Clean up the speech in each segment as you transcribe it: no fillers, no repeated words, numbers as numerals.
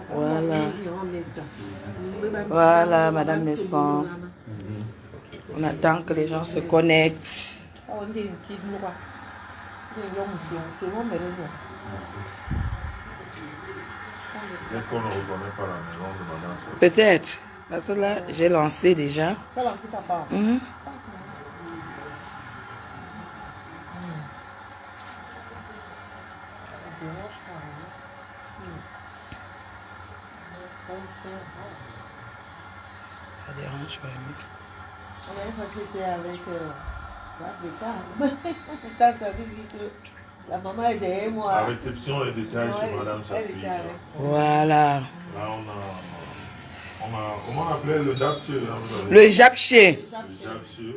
Voilà. Voilà, Madame Nesson. On attend que les gens se connectent. Peut-être qu'on ne reconnaît pas la maison de Madame. Peut-être. Parce que là, j'ai lancé déjà. Tu as lancé ta part. Ça dérange pas. La dernière fois que j'étais avec l'Africa, quand tu avais dit que la maman est derrière moi. La réception est détaillée sur Madame Chapuis. Voilà. Là, comment on appelait le japché? Le japché. Le japché.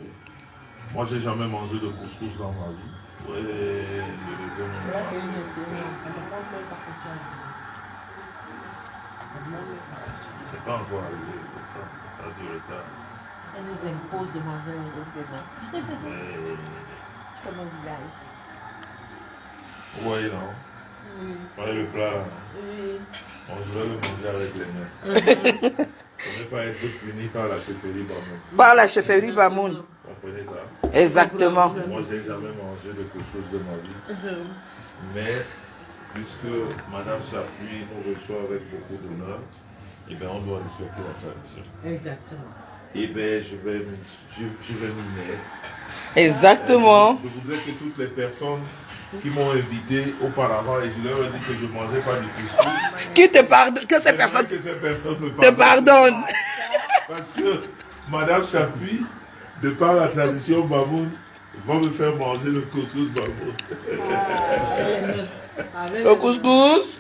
Moi, j'ai jamais mangé de couscous dans ma vie. Ouais, le deuxième. Là, c'est une expérience. C'est pas encore arrivé, ça a du retard. Elle nous impose de manger un autre dedans. Comme un village. Vous voyez, non? Oui. Vous voyez le plat là? Oui. Bon, je vais le manger avec les mains. Je ne vais pas être puni par la chefferie Bamoun. Par la chefferie Bamoun. Vous comprenez ça? Exactement. Moi, je n'ai jamais mangé de couscous de ma vie. Mais, puisque Madame Chapuis nous reçoit avec beaucoup d'honneur, eh bien, on doit respecter la tradition. Exactement. Eh bien, je vais m'y mettre. Exactement. Je voudrais que toutes les personnes qui m'ont invité auparavant, et je leur ai dit que je ne mangeais pas du couscous, Qui te pardonne, que ces personnes me te pardonnent. Parce que Madame Chapuis, de par la tradition Bamoun, va me faire manger le couscous Bamoun. Le couscous,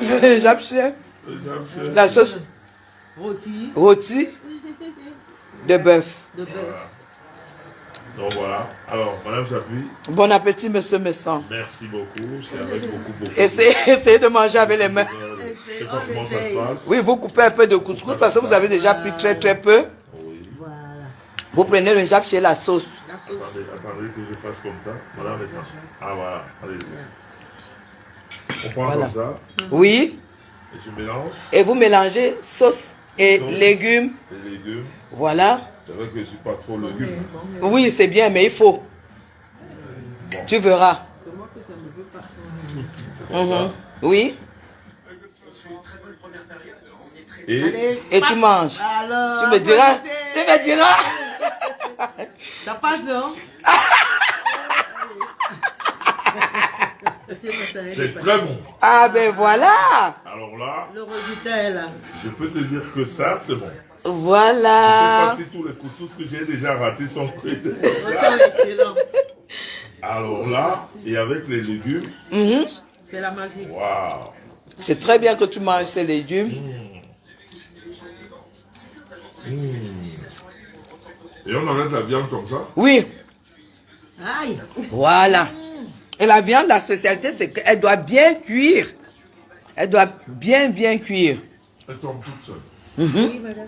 le japché, la sauce rôtie de bœuf. De bœuf. Donc voilà. Alors, Madame Chapuis, Bon appétit, Monsieur Messon. merci beaucoup. C'est avec beaucoup. Essayez de manger avec les mains. Je sais pas comment ça se passe. Oui, vous coupez un peu de couscous parce que vous avez déjà pris très peu. Oui. Voilà. Vous prenez le japché, la sauce. Attendez que je fasse comme ça. Madame Messon. Ah voilà, allez-y. On prend Voilà. comme ça, Oui. et je mélange Et vous mélangez sauce et légumes. les légumes. Voilà. C'est vrai que je ne suis pas trop légumes. Oui, c'est bien, mais il faut. Tu verras. C'est moi que ça ne veut pas. Oui. Et Et tu manges. Alors, Tu me diras. Tu me diras. ça passe, non? c'est très bon. Ah ben voilà. Alors là, Le résultat est là. je peux te dire que ça, c'est bon. Je ne sais Voilà. pas si tous les couscous que j'ai déjà ratés sont prêts. C'est excellent. Alors là, et avec les légumes, C'est la magie. waouh. C'est très bien que tu manges ces légumes. Et on enlève la viande comme ça. Oui. Aïe. Voilà. Et la viande, la spécialité, c'est qu'elle doit bien cuire. Elle doit bien cuire. Elle tombe toute seule. Oui, madame,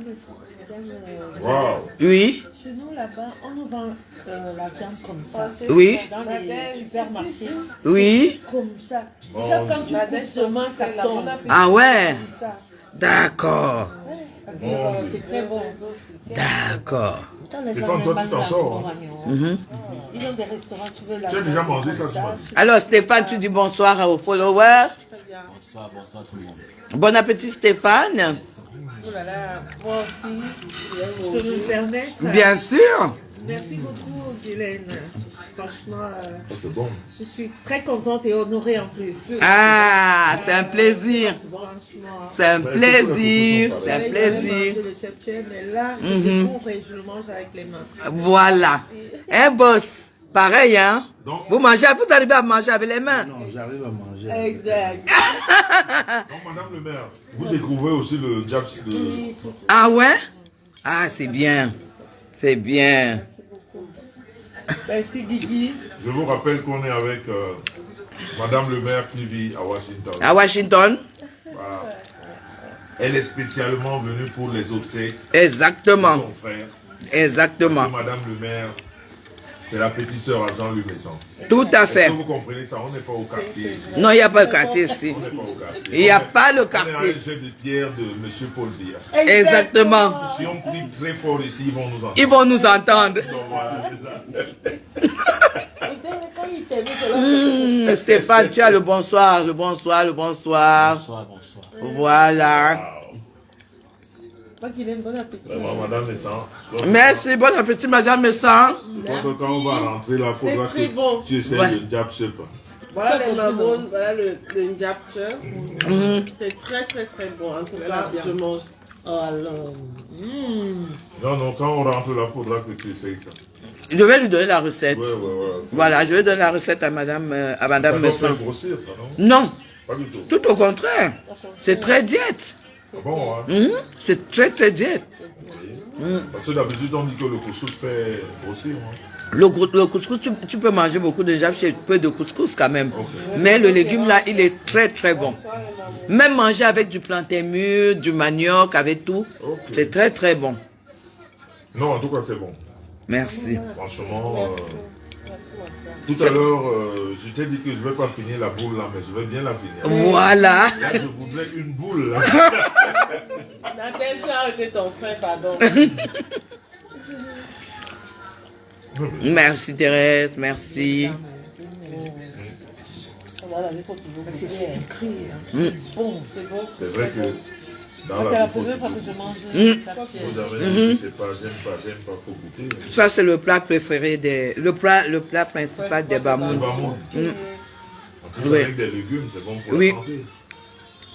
Waouh. Oui. chez nous là-bas, on nous vend la viande comme ça. Oui. Dans les supermarchés. Oui. Comme ça. Bon. Ça, quand tu coupes seulement, ça tombe. Ah ouais. Comme ça. D'accord. C'est très bon. D'accord. Stéphane, toi, tu t'en sors. Hein? Ils ont des restaurants, tu veux la Tu as déjà mangé ça, tu m'as dit. Alors Stéphane, tu dis bonsoir aux followers. Bonsoir tout le monde. Bon appétit Stéphane. Oh là là, moi aussi. Je peux me permettre. Bien sûr. Merci beaucoup, Guylaine. Franchement, Oh, c'est bon. je suis très contente et honorée en plus. Ah, c'est un plaisir. Franchement. C'est un plaisir. C'est un J'avais plaisir. mangé le tchèp-tchèp, mais là, je découvre et je le mange avec les mains. Voilà. Hein, boss? Pareil, hein? Donc- Vous arrivez à manger avec les mains? Non, j'arrive à manger. Exact. Donc, Madame le maire, vous découvrez aussi le jab. Ah ouais? Ah, c'est bien. C'est bien. Merci, Guigui. Je vous rappelle qu'on est avec Madame le maire qui vit à Washington. À Washington? Voilà. Elle est spécialement venue pour les obsèques de Exactement. son frère. Exactement. Parce que Madame le maire, C'est la petite sœur à Jean-Louis Messon. Tout à Est-ce fait. que vous comprenez ça? On n'est pas au quartier ici. Non, il n'y a pas de quartier ici. On n'est pas au quartier. Il n'y a pas le On est à quartier. un jet de pierre de M. Paul Biya. Exactement. Si on crie très fort ici, ils vont nous entendre. Ils vont nous entendre. Donc, voilà, c'est ça. Quand il t'aimait, c'est là. Stéphane, tu as le bonsoir, le bonsoir, le bonsoir. Bonsoir, bonsoir. Voilà. Moi qui l'aime, bon appétit. Vraiment, Madame Messan. Merci, bon appétit, madame Messan. Donc, quand on va rentrer là, il faudra très que bon. tu essaies Ouais. le diable, je sais pas. Voilà les mamounes, voilà le njapche. Mhm. C'est très très très bon. En tout cas, je mange. Oh alors. Non, non, quand on rentre là, il faudra que tu essayes ça. Je vais lui donner la recette. Ouais. Voilà, je vais donner la recette à madame Ça Messan. doit faire grossir, ça, non? Non, Pas du tout. tout au contraire. C'est très diète. Ah bon, hein? C'est très très diète. Parce que d'habitude, on dit que le couscous fait grossir. Hein? Le couscous, tu peux manger beaucoup de jab chez peu de couscous quand même. Ok. Mais le légume là, il est très très bon. Même manger avec du plantain mûr, du manioc, avec tout, Ok. c'est très très bon. Non, en tout cas, c'est bon. Merci. Franchement, tout à l'heure, je t'ai dit que je ne vais pas finir la boule là, mais je vais bien la finir. Voilà. Là, je voudrais une boule là. Nathalie a arrêté ton frère, pardon. Merci Thérèse, merci. Voilà, il faut toujours C'est goûter. sucré. Bon, c'est bon. C'est vrai que dans C'est la la bouffe, première fois que je mange. vous avez dit, c'est pas, j'aime pas, faut goûter. Ça c'est le plat préféré le plat principal des Le Bamoun. bamoun. En plus, Oui. avec des légumes, c'est bon pour Oui. la santé.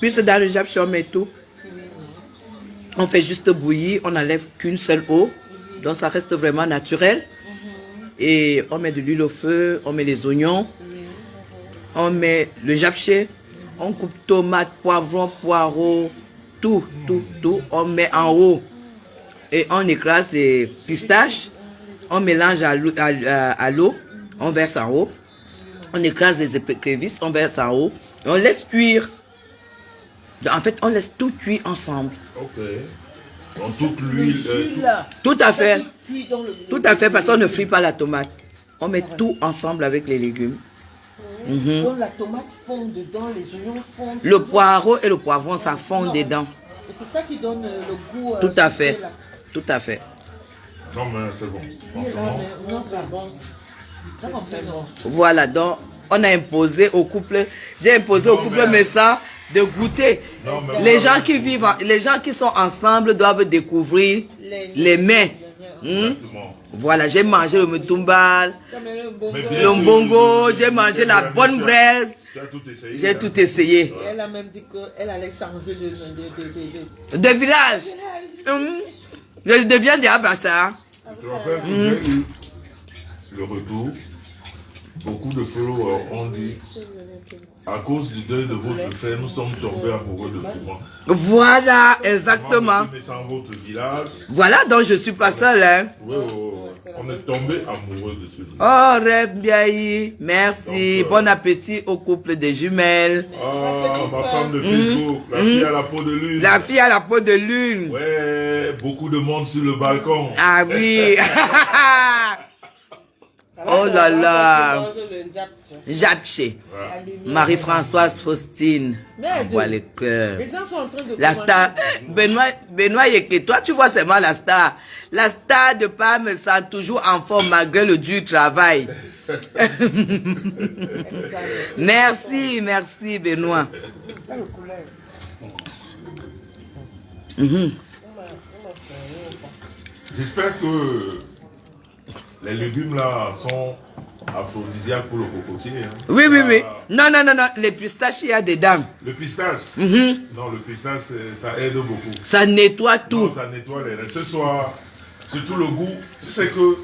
Puis c'est dans le jab on met tout. On fait juste bouillir, on n'enlève qu'une seule eau. Donc ça reste vraiment naturel. Et on met de l'huile au feu, on met les oignons, on met le japché, on coupe tomates, poivrons, poireaux, tout. On met en haut. Et on écrase les pistaches, on mélange à l'eau, on verse en haut. On écrase les écrevisses, on verse en haut. Et on laisse cuire. En fait, on laisse tout cuire ensemble. Ok. Donc toute l'huile. Tout à fait. Puis dans le. Tout à fait, parce qu'on ne frit pas la tomate. On met tout ensemble avec les légumes. Donc la tomate fond dedans, les oignons fondent. Le poireau et le poivron, ça fond dedans. Et c'est ça qui donne le goût. Tout à fait. sucré, là. Tout à fait. Non, mais c'est bon. Il est là, Franchement. mais non, c'est bon. Ça m'en fait non. Voilà, donc on a imposé au couple, j'ai imposé au couple Messan de goûter. Non, mais Les gens qui vivent, les gens qui sont ensemble doivent découvrir les mets. Exactement. Voilà, j'ai mangé le mutumbal, Mais bien le sûr, mbongo, tu- j'ai mangé tu- la tu- bonne tu- braise. Tu as tout essayé. J'ai hein. tout essayé. Elle a même dit qu'elle allait changer de. De village. Je deviens des Abassa. Tu te rappelles que j'ai eu le retour. Beaucoup de followers ont dit, à cause du deuil de votre frère, nous sommes tombés amoureux de vous. Voilà, exactement. Mais dans votre village, Voilà, donc je suis pas seule, hein. oui, on est tombés amoureux de ce village. Oh, rêve Biaï, merci. Donc, Bon appétit au couple des jumelles. Ah, ma femme de Facebook, la fille à la peau de lune. La fille à la peau de lune. Ouais, beaucoup de monde sur le balcon. Ah oui. Oh là là. Mange le njapche. Japché. Marie-Françoise Faustine. Envoie le cœur. Les gens sont en train de La star. Benoît Yeke, toi tu vois seulement la star. La star de Pam me sent toujours en forme malgré le dur travail. Merci, merci Benoît. J'espère que les légumes là sont aphrodisiaques pour le cocotier. Hein. Oui. Ah, Non. Les pistaches, il y a dedans. le pistache. Non, le pistache, ça aide beaucoup. Ça nettoie Non, tout. ça nettoie les restes. Ce soir, surtout le goût. Tu sais que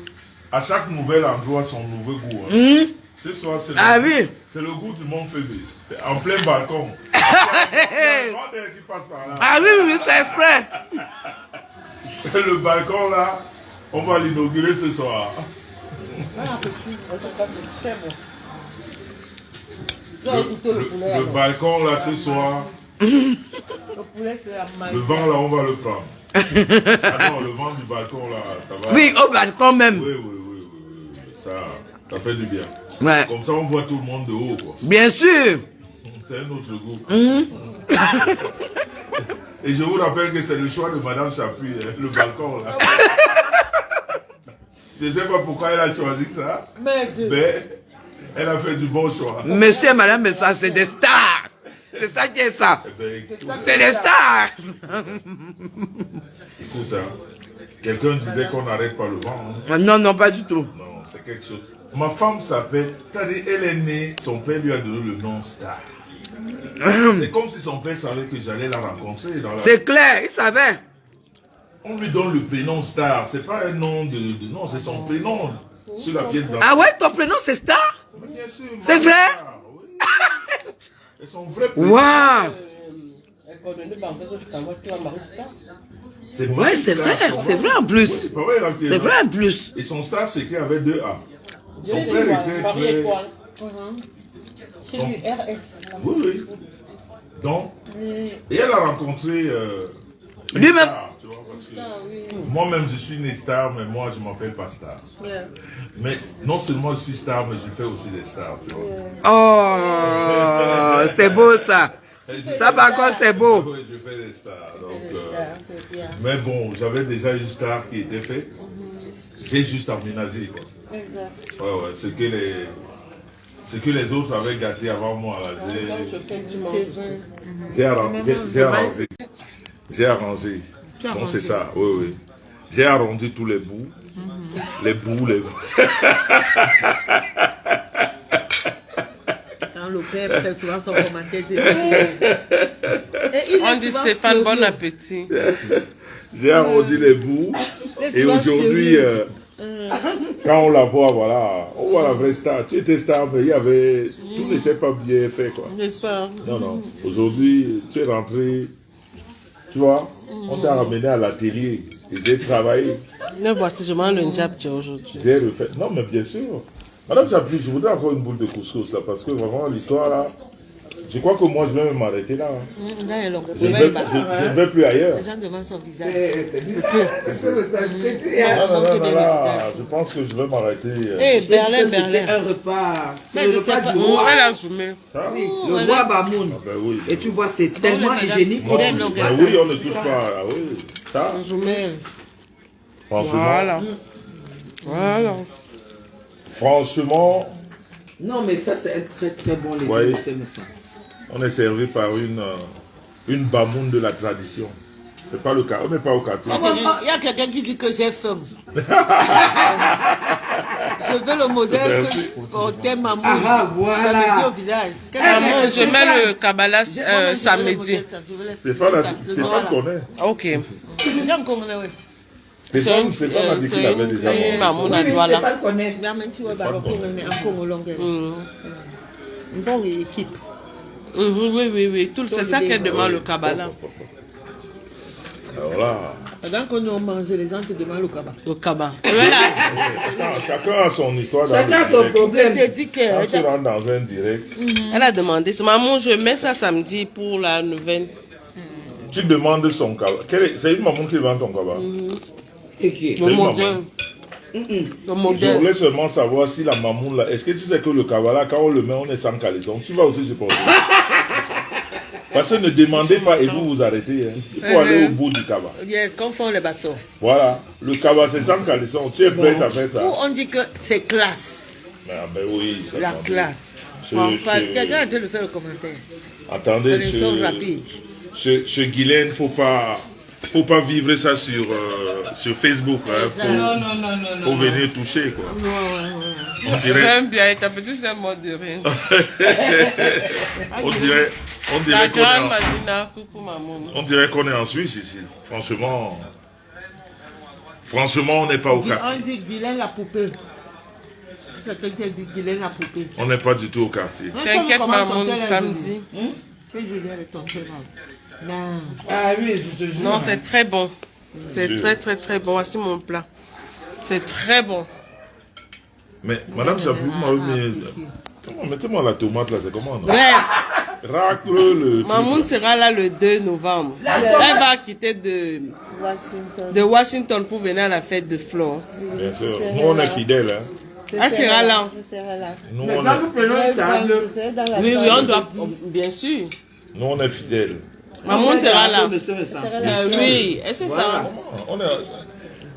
à chaque nouvel endroit, son nouveau goût. Hein. Ce soir, c'est Ah le, oui. c'est le goût du Mont Phébé. C'est en plein balcon. Il y a un grand air qui passe par là. Ah oui, c'est exprès. Le balcon là, on va l'inaugurer ce soir. Le balcon là ce soir, Le poulet, c'est la le vent là, on va le prendre. Ah non, le vent du balcon là, ça va. Oui, au balcon même. Oui. Ça fait du bien. Ouais. Comme ça, on voit tout le monde de haut, quoi. Bien sûr. C'est un autre goût. Et je vous rappelle que c'est le choix de Madame Chapuis, hein, le balcon, là. Je ne sais pas pourquoi elle a choisi ça, mais elle a fait du bon choix. Monsieur et madame, mais ça, c'est des stars. C'est ça qui est ça. C'est des stars. Écoute, hein, quelqu'un disait qu'on n'arrête pas le vent. Hein. Non, non, pas du tout. Non, c'est quelque chose. Ma femme s'appelle, c'est-à-dire elle est née, son père lui a donné le nom Star. C'est comme si son père savait que j'allais la rencontrer. C'est clair, il savait. On lui donne le prénom Star. C'est pas un nom de non, c'est son prénom sur la pièce d'identité. Ah ouais, ton prénom c'est Star? Bien sûr. C'est vrai? Star, oui. C'est son vrai prénom. Waouh! C'est Ouais, c'est vrai, c'est vrai en plus. Oui, C'est vrai en plus. Et son Star, c'est qu'il avait 2 A. Son père était très... Chez lui, RS. Oui, oui. Donc, et elle a rencontré... Lui-même. Star, tu vois, parce que moi-même, je suis né star, mais moi, je ne m'appelle pas star. Mais non seulement je suis star, mais je fais aussi des stars, tu vois. Oh, c'est beau ça. Ça par contre, c'est beau. Oui, je fais des stars. Donc, mais bon, j'avais déjà une star qui était faite. J'ai juste aménagé, quoi. Ouais, ouais, ce que les autres avaient gâté avant moi, là. J'ai arrangé. Donc c'est ça, oui, oui. J'ai arrondi tous les bouts. Les bouts. Quand le père fait souvent son commentaire, On dit Stéphane, bon appétit. J'ai arrondi les bouts. Et aujourd'hui, quand on la voit, voilà, on voit la vraie star. Tu étais star, mais il y avait... Tout n'était pas bien fait, quoi. n'est-ce pas? Non, non. Aujourd'hui, tu es rentré... Tu vois, on t'a ramené à l'atelier et j'ai travaillé. Mais voici, je mange le njapcha aujourd'hui. J'ai refait. Non, mais bien sûr. Madame Chapuis, je voudrais encore une boule de couscous là, parce que vraiment, l'histoire là, je crois que moi je vais m'arrêter là. Là, il est long. Je ne vais plus ailleurs. Les gens demandent son visage. C'est ça le ça, je t'ai dit. Je pense que je vais m'arrêter. Eh, Berlin. Un repas. Mais C'est le je sais repas pas. du Elle roi. a zoomé. Oui, le roi Bamoun. Ah ben oui. Et tu vois, c'est tellement hygiénique. Il aime Ben longueur. oui, on ne touche pas. Ah oui. Ça, Voilà. Voilà. franchement, Non, mais ça, c'est un très très bon légume. Ouais. C'est ça. on est servi par une bamoune de la tradition. Mais pas le cas, on n'est pas au quartier. Il y a quelqu'un qui dit que j'ai faim. Je veux le modèle Merci. que portait maman. Ah, voilà. Samedi au village. Maman, je mets le Kabbalah samedi. Stéphane connaît. Ok. Stéphane a dit qu'il avait déjà mangé. Maman, Oui, on a voilà. Stéphane connaît. Une bonne équipe. Oui. Tout c'est ça qu'elle demande le Kabbalah. Alors là, Pendant qu'on a mangé, les gens te demandent le cabas. Le Kabbalah. Voilà. chacun a son histoire dans Chacun le a son direct. problème. Je t'ai dit Quand tu que. rentres dans un direct, Elle a demandé. Maman, je mets ça samedi pour la nouvelle. tu demandes son cabas. C'est une maman qui vend ton cabas. Et qui? Le une modèle. Le Je modèle. voulais seulement savoir si la mamoun là, est-ce que tu sais que le cabas quand on le met, on est sans caleçon. Tu vas aussi supporter. Parce que ne demandez pas et vous vous arrêtez. Hein. Il faut aller au bout du cabas. Yes, qu'on fait les bassons. Voilà. Le cabas c'est sans caleçon. Tu es prêt à faire ça? Où on dit que c'est classe. Ah, ben oui. ça La attendez. classe. Chez- Quelqu'un a dû le faire le commentaire. Attendez, Connaissons rapide. chez Guylaine, faut pas vivre ça sur Facebook. Hein. Faut venir toucher quoi. On dirait, J'aime bien, ta petite c'est un mot de rien. on dirait La qu'on grande est, Madina, coucou maman. on dirait qu'on est en Suisse ici. Franchement, on n'est pas au On quartier. dit Guylaine la poupée. Quelqu'un qui a dit Guylaine la poupée. On n'est pas du tout au quartier. T'inquiète maman, samedi. C'est Julien le ton frère. Non. Ah oui, je te jure. Non, c'est très bon. C'est Dieu. très bon. Voici mon plat. C'est très bon. Mais Madame Chapuis, mettez-moi la tomate là, c'est comment non? Bref, Racle le truc. Mamoun sera là le 2 novembre. Elle va quitter de Washington pour venir à la fête de Flore. Bien sûr. Nous on est fidèles. Hein. Elle sera là. Elle sera là. Nous, Maintenant, nous prenons une table. Oui, oui, on doit. Bien sûr. nous, on est fidèles. Maman sera là. Oui, est-ce que ça? On est...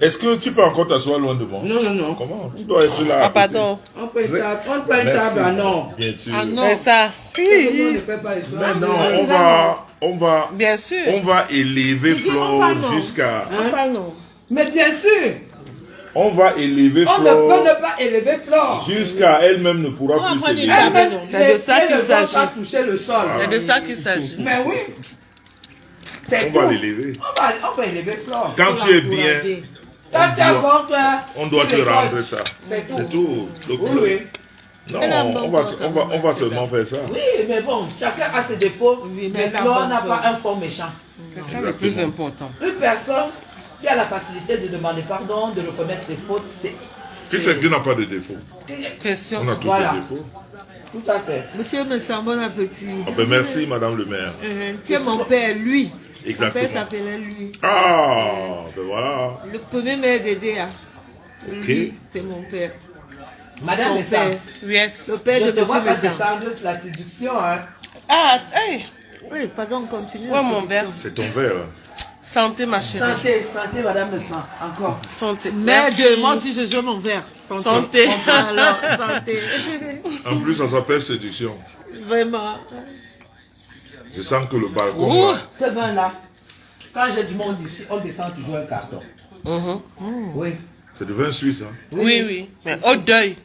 Est-ce que tu peux encore t'asseoir loin de moi? Non, non, non. Comment? Tu dois être là. Ah, pardon. On prend une table. On prend une table, ah non. Bien sûr. Ah non. C'est ça. On ne fait pas les choses. Maintenant, Bien sûr. on va élever Flo jusqu'à... Mais bien sûr, On va élever on ne Flo peut ne pas élever Flore. jusqu'à elle-même ne pourra plus s'élever. Elle-même, C'est de ça les qu'il pieds ne vont s'agit. pas toucher le sol. C'est de ça qu'il s'agit. Mais oui. C'est On tout. va l'élever. On va élever Flore. Quand tu es bien, Quand tu as bon cœur, on doit tu te récoltes. rendre ça. C'est tout. C'est tout. Donc, Oui, oui. non, on va seulement faire ça. Oui, mais bon, chacun a ses défauts. Oui, mais mais Flore la n'a bonne pas un fond méchant. C'est ça le plus important. Une personne qui a la facilité de demander pardon, de reconnaître ses fautes, c'est... Qui c'est qui n'a pas de défaut? Question. On a tous Voilà. des défauts. Tout à fait. Monsieur me sent bon appétit. Ah ben merci, madame le maire. Tu es mon père, lui. Mon Exactement. père s'appelait lui. Ah, ben voilà. Le premier maire d'aider. Ok. Lui, c'est mon père. Madame Son Messam, père. Yes. Le père je de ne te vois monsieur pas Messam. descendre la séduction, hein. Ah, hey. Oui, pardon, on continue. Ouais, mon verre. C'est ton verre. Santé, ma chérie. Santé, santé, Madame Messam, encore. Santé. Merde, Merci. moi aussi je joue mon verre. Santé. Alors, santé. En plus, ça s'appelle séduction. Vraiment. Je sens que le balcon, là, Ce vin-là, quand j'ai du monde ici, on descend toujours un carton. Oui. c'est du vin suisse. Hein. Oui, oui. Mais au deuil.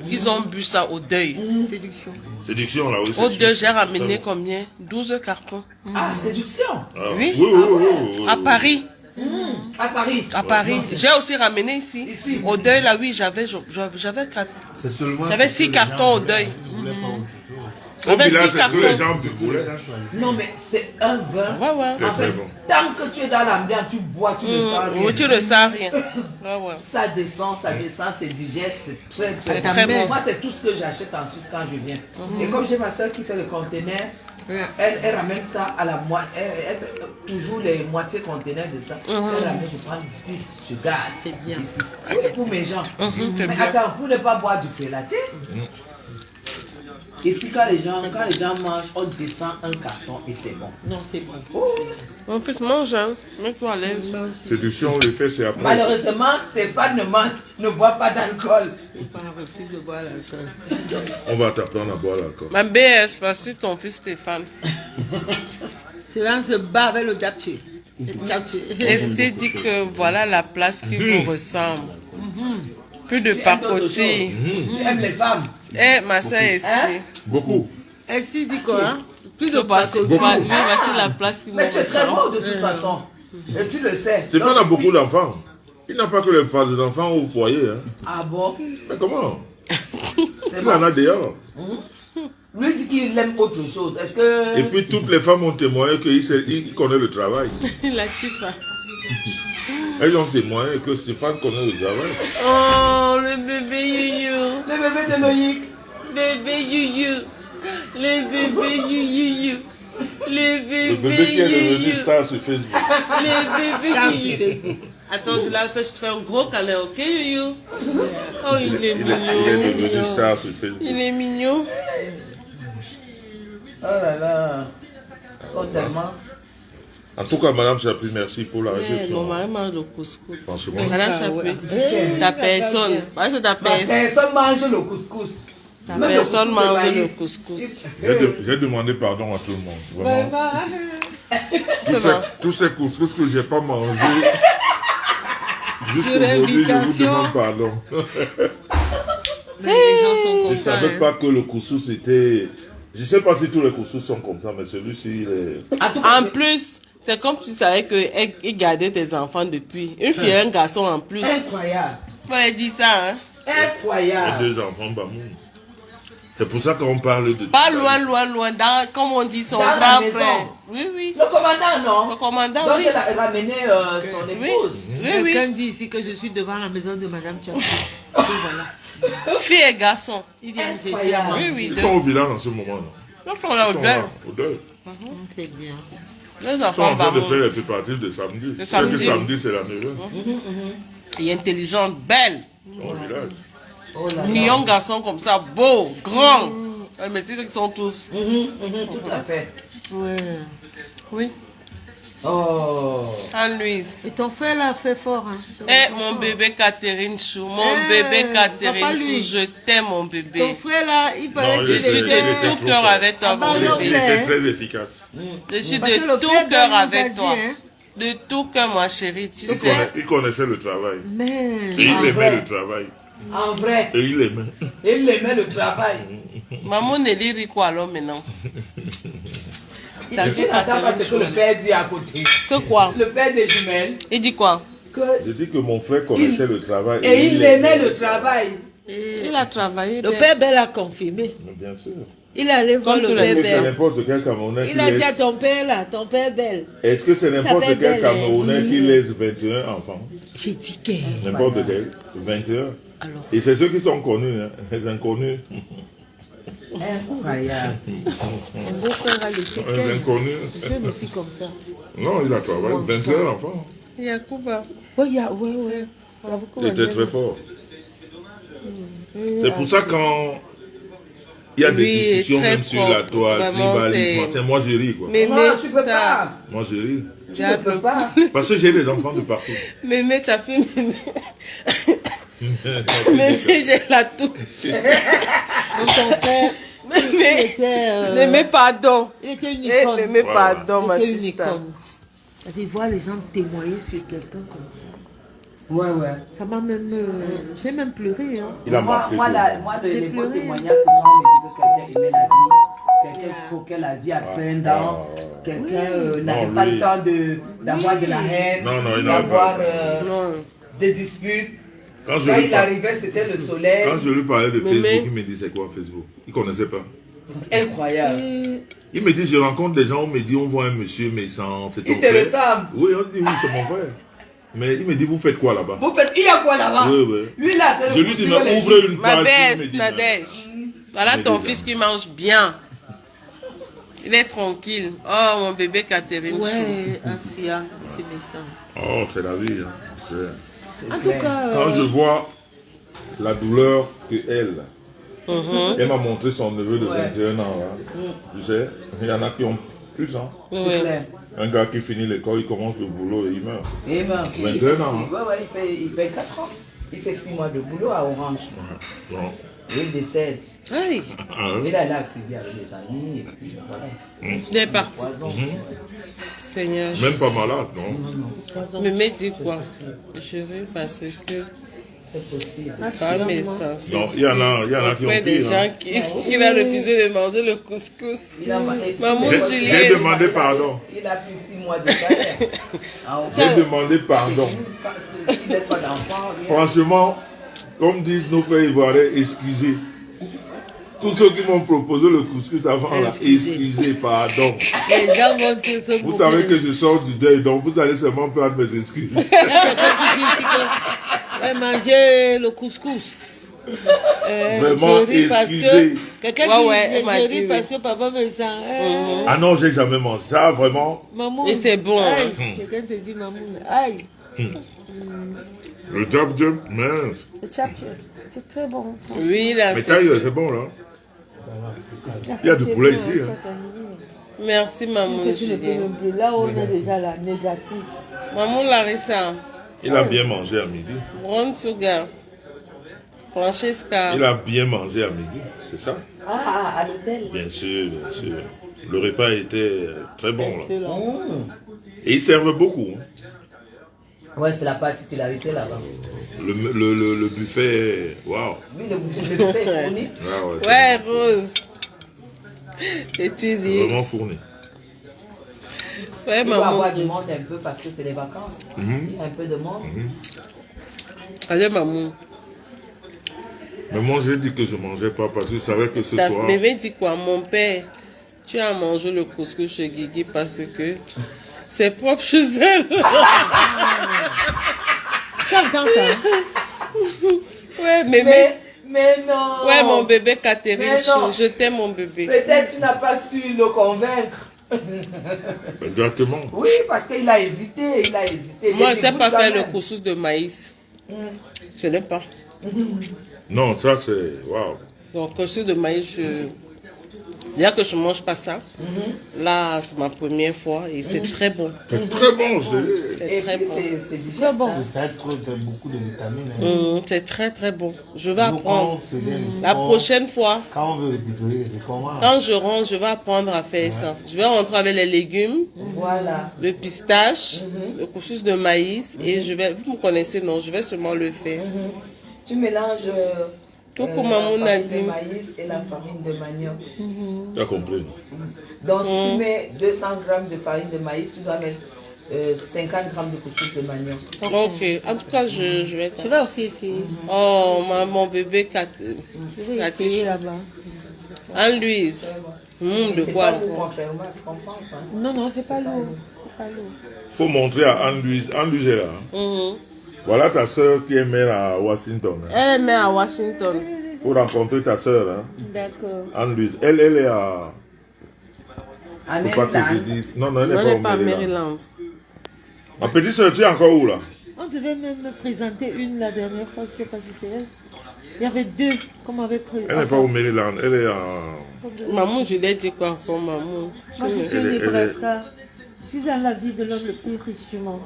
Ils ont bu ça au deuil. Séduction. Séduction, là aussi. Au deuil, j'ai ramené combien? 12 cartons. Ah, séduction. Oui. Oui, oui, oui, oui. À Paris. À Paris. À Paris. J'ai aussi ramené ici. Ici. Au deuil, là, oui, j'avais 6 cartons au deuil. Au J'avais village, 6 c'est que les cartons. gens buvaient. Non, mais c'est un vin. Ouais, ouais. En fait, Très bon. tant que tu es dans l'ambiance, tu bois, tu ne sens rien. Oui, tu ne sais rien. Ouais, ouais. Ça descend, c'est digeste, c'est très, très, Très bon. Moi, c'est tout ce que j'achète en Suisse quand je viens. Et comme j'ai ma soeur qui fait le conteneur, elle ramène ça à la moitié. Elle fait toujours les moitiés conteneurs de ça. Elle ramène, je prends 10, je garde. C'est bien. Ici. Oui, pour mes gens. c'est Mais bien. attends, pour ne pas boire du fruelaté. Ici, quand les gens mangent, on descend un carton et c'est bon. Non, c'est bon. En plus, mange, hein. Mets-toi à l'aise. Séduction, le fait, c'est après. Malheureusement, Stéphane ne boit pas d'alcool. C'est pas un refus de boire l'alcool. On va t'apprendre à boire l'alcool. Ma BS, voici ton fils Stéphane. Cela se bat avec le Dapché. Le Dapché. Esté dit que voilà la place qui vous ressemble. Plus de pacotis. Tu aimes les femmes. Eh, ma soeur Esté. Beaucoup. Ainsi dit quoi, hein? Plus de De pacotis. pacotis. Voici la place qui vous Mais tu es très ressemble. beau de toute façon. Et tu le sais. Stéphane a beaucoup d'enfants. Il n'a pas que les enfants au foyer. Hein. Ah bon? Mais comment? C'est Il en bon. a dehors. Lui dit qu'il aime autre chose. Est-ce que... Et puis toutes les femmes ont témoigné qu'il connaît le travail. La Tifa. Elles ont témoigné que Stéphane connaît le travail. Oh, le bébé Youyou. Le bébé de Loïc. Bébé Youyou. Le bébé Youyou. Le Le bébé qui est devenu Youyou. star sur Facebook. Le bébé Car sur Youyou. Facebook. Attends, je l'appelle, je te fais un gros câlin, ok, Youyou? Oh, il est Il est mignon. devenu star sur Facebook. Il est mignon. Oh là là. Ils sont tellement... En tout cas, Madame Chapuis, merci pour la Mon réception. mari mange le couscous. Franchement, Madame Chapuis, ta personne. Ouais, c'est ta Ma personne. personne mange le couscous. Ta Même le personne couscous de mange le maïs. couscous. j'ai demandé pardon à tout le monde. Vraiment. Comment? Tous ces couscous que j'ai pas mangé. Sur Jusqu'aujourd'hui, je vous invitation. demande pardon. Mais les gens sont Je comme ne ça. savais hein. pas que le couscous était... Je ne sais pas si tous les couscous sont comme ça, mais celui-ci, il est... En tout cas, En plus, c'est comme si tu savais qu'il gardait tes enfants depuis. Une fille et un garçon en plus. incroyable. Faut leur dire ça, hein. Il y a Incroyable. 2 enfants, Bamou. C'est pour ça qu'on parle de... Pas loin, loin, loin. Comme on dit, son Dans la grand maison. frère. Oui, oui. Le commandant, non? Le commandant, Donc, oui. j'ai ramené son Oui, épouse. oui, oui. Quelqu'un dit ici que je suis devant la maison de Madame Tchakou. Voilà. Fille et garçon. Il vient me chercher à Incroyable. manger. Oui, oui. Ils sont au village en ce moment. Donc, on l'a Ils au sont deuil. là, au deuil. C'est bien. Les Ils sont enfants, en train de bah, faire les préparatifs de samedi. De C'est que samedi. samedi, c'est la neuvaine. elle est intelligente, belle. Ils sont au village. Millions de garçons comme ça, beaux, grands. Mais tu sais qu'ils sont tous. Tout à fait. Ouais. Oui. Oh. Anne-Louise. Et ton frère l'a fait fort. Hein. Eh, mon bébé Catherine Chou, mon bébé Catherine Chou, je t'aime, mon bébé. Ton frère là, il paraît Non, qu'il Je suis de tout cœur avec toi, Ah bah mon non, bébé. Il était très efficace. Je suis Parce que le de tout père cœur nous a avec dit, toi. hein. De tout cœur, ma chérie, tu sais. Il connaissait le travail. Mais. Et il aimait vrai. le travail. En vrai, Et il aimait. il aimait le travail. Maman Nelly rit quoi alors maintenant? Il n'attend pas ce que le père dit à côté. Que quoi? Le père des jumelles, Il dit quoi? que Je dis que mon frère connaissait le travail. et il aimait le travail. Il a travaillé. Le père Bell a confirmé. Mais bien sûr. Il est allé voir Comme le tous les père Est-ce que c'est Bell. n'importe quel Camerounais qui Il a dit à laisse... ton père là, ton père Bell. Est-ce que c'est n'importe s'appelle quel Belle, Camerounais qui laisse 21 enfants? J'ai dit que. N'importe quel. 21. Alors. Et c'est ceux qui sont connus, hein. Les inconnus. Incroyable. Mon beau-frère a laissé Les 15. inconnus. Je me suis comme ça. Non, il a travaillé. 21 enfants. Yacouba. Ouais, il y a, ouais. Il y a beaucoup Il était de- très fort. C'est pour ça quand il y a des Oui, discussions très même sur la propre. toile, Vraiment, tribalisme, c'est- moi je ris quoi. Mémé, Non, tu peux star. pas. Moi je ris. Tu ne peux pas. Parce que j'ai des enfants de partout. Mémé, ta fille, Mémé. Mémé, j'ai la toux. Donc ton frère, il Mémé, était. Mémé, pardon. Il était une Eh, icône. Mémé, pardon, ma Il était une sister. icône. C'est-à-dire voir les gens témoigner sur quelqu'un comme ça. Ouais. Ça m'a même. J'ai même pleuré. Hein. Il a Moi, marqué. moi, tout. moi J'ai les beaux pleuré. témoignages, c'est quand on me dit que quelqu'un aimait la vie, quelqu'un croquait la vie à plein dents, quelqu'un n'avait Non, pas lui- le temps d'avoir de la haine, Non, il n'avait d'avoir pas. Non. des disputes. Quand je, Quand lui il par- arrivait, c'était le soleil. quand je lui parlais de Mémé. Facebook, il me dit c'est quoi Facebook? Il connaissait pas. Incroyable. Il me dit je rencontre des gens, on me dit on voit un monsieur méchant, c'est ton Il te frère. ressemble. Oui, on dit oui, c'est mon frère. Mais il me dit vous faites quoi là-bas? Vous faites, il y a quoi là-bas? Oui. Lui, il a en train de Je lui dis poursuivre mais les ouvrez gens. une Ma page. il me belle, dit, Nadège. Voilà Mais ton déjà. fils qui mange bien. Il est tranquille. Oh, mon bébé Catherine Chou. Ouais, Asia, c'est méchant. Oh, c'est la vie. Hein. C'est- En tout cas, Quand je vois la douleur que elle m'a montré son neveu de 21 ans. Là. Tu sais, il y en a qui ont plus. Hein. C'est clair. Un gars qui finit l'école, il commence le boulot et il meurt. Et ben, 21 ans. Hein. il fait 4 ans. Il fait 6 mois de boulot à Orange. Bon. Et il décède. Aïe, Ah, Et là, il a privé avec des amis. Et puis voilà. il est parti. Poison. Seigneur. même pas malade, non? Mémé dit quoi? Je ris parce que C'est possible. pas mes sens. Non, il y en a qui ont Auprès des pire. gens Hein. qui a refusé de manger le couscous. Il a, Maman, J'ai Juliette. demandé pardon. Il a pris 6 mois de salaire. J'ai demandé pardon. Parce qu'il laisse pas d'enfant. rien. Franchement, comme disent nos frères ivoiriens, excusez. Tous ceux qui m'ont proposé le couscous avant, là, Excusez. excusez, pardon. les gens vont dire ce Vous savez que je sors du deuil, donc vous allez seulement prendre mes excuses. Il y a quelqu'un qui dit ici que ouais, manger le couscous. Vraiment, je ris parce excusez. que quelqu'un Ouais, qui ouais, elle m'a je dit, ris parce oui. que papa me sent. Ah non, j'ai jamais mangé ça, vraiment. Maman. Et c'est bon. Aïe. Quelqu'un te dit maman. Aïe. Le job, mince. Le chapchur. C'est très bon. Oui, là, Mais c'est... taille, c'est bon là. Il y a du poulet ici. Hein. Merci, maman Que tu ne peux Juliette. même plus. Là, on est déjà là, négatif. Maman Larissa. Il a bien mangé à midi. Brown Sugar. Francesca. Il a bien mangé à midi, c'est ça? Ah, à l'hôtel. Bien sûr, bien sûr. Le repas était très bon là. Excellent. Et ils servent beaucoup. Hein. Ouais, c'est la particularité là-bas. Le buffet, waouh. Oui, le buffet est fourni. Ah ouais, Ouais, Rose. Et tu c'est dis. vraiment fourni. Ouais, Il doit y maman. avoir du monde un peu parce que c'est les vacances. Il y a un peu de monde. Allez, maman. Mais moi, j'ai dit que je ne mangeais pas parce que je savais que ce Ta soir. bébé dit quoi? Mon père, tu as mangé le couscous chez Guigui parce que c'est propre chez elle. Tu entends ça? Hein? Ouais, mémé. Mais non. Ouais, mon bébé Catherine Mais non. Chou. Je t'aime, mon bébé. Peut-être tu n'as pas su le convaincre. Exactement. Oui, parce qu'il a hésité. Il a hésité. Moi, je J'ai sais dit, pas goûte faire quand le même. couscous de maïs. Je n'aime pas. Non, ça c'est... Waouh. Donc, couscous de maïs, déjà que je ne mange pas ça. Là, c'est ma première fois et c'est très bon. C'est très bon, C'est très bon. C'est différent. Bon. Ça a beaucoup de vitamines. C'est très très bon. Je vais Nous, apprendre. quand on faisait le La sport, prochaine fois, Quand on veut le picoler, c'est comment? quand je rentre, je vais apprendre à faire ça. Je vais rentrer avec les légumes, Voilà. le pistache, le couscous de maïs et je vais, vous me connaissez, non, je vais seulement le faire. Tu mélanges Coucou, la maman farine Nadine. de maïs et la farine de manioc. Tu as compris. Donc, si tu mets 200 grammes de farine de maïs, tu dois mettre 50 grammes de couscous de manioc. Ok, en tout cas, je vais... Je vais aussi essayer. Oh, mon bébé Je vais essayer là-bas. Anne-Louise. De C'est quoi pas lourd, contrairement à ce qu'on pense. Hein. Non, non, c'est pas lourd. C'est pas lourd. Faut montrer à Anne-Louise. Anne-Louise est là. Hein. Voilà ta soeur qui est mère à Washington. Hein. Elle est mère à Washington. Faut rencontrer ta soeur. Hein. D'accord. Anne-Louise. Elle est à... À Faut pas que je Maryland. dise. Non, non, elle On n'est n'est pas pas au à Maryland. Maryland. Ma petite soeur, tu es encore où là? On devait même me présenter une la dernière fois, je ne sais pas si c'est elle. Il y avait deux qu'on m'avait présenté. Elle n'est pas au Maryland. Elle est à... Maman, je l'ai dit quoi pour maman? Moi, je suis Elle est- Nebraska. Je suis dans la vie de l'homme le plus riche du monde.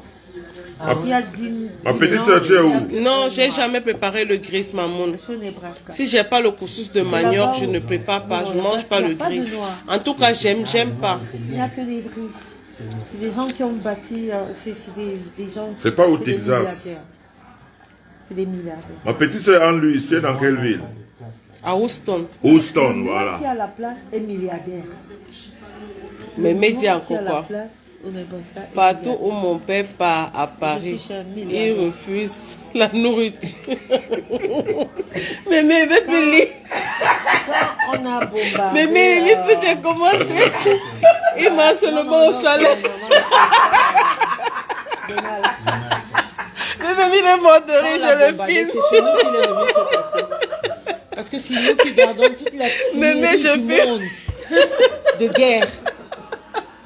S'il y a 10 Ma petite soeur, tu es où? Non, j'ai jamais préparé le gris, maman. Je suis au Nebraska. Si j'ai pas le couscous de manioc, là-bas je où- ne prépare pas, je Non, mange pas il y a le pas de gris. noir. En tout cas, j'aime pas. Il n'y a que des riches. C'est des gens qui ont bâti, c'est des gens... C'est pas au c'est des Texas. milliardaires. C'est des milliardaires. Ma petite soeur Anne-Louise, tu es dans quelle ville? À Houston. Houston, Le voilà. qui a la place est milliardaire. Mais médias Qui a encore la quoi? place au Nebraska est Partout milliardaire. où mon père part à Paris, suis chez un il milliardaire. refuse la nourriture. Mais il veut plus lire. On a bombardé. Mais il peut te commenter. Il m'a seulement au chalet. Mais il est mort de rire, je le filme. C'est chez nous qu'il est revenu se passer. Parce que c'est nous qui gardons toute la Mais tuerie je du peux- monde de guerre.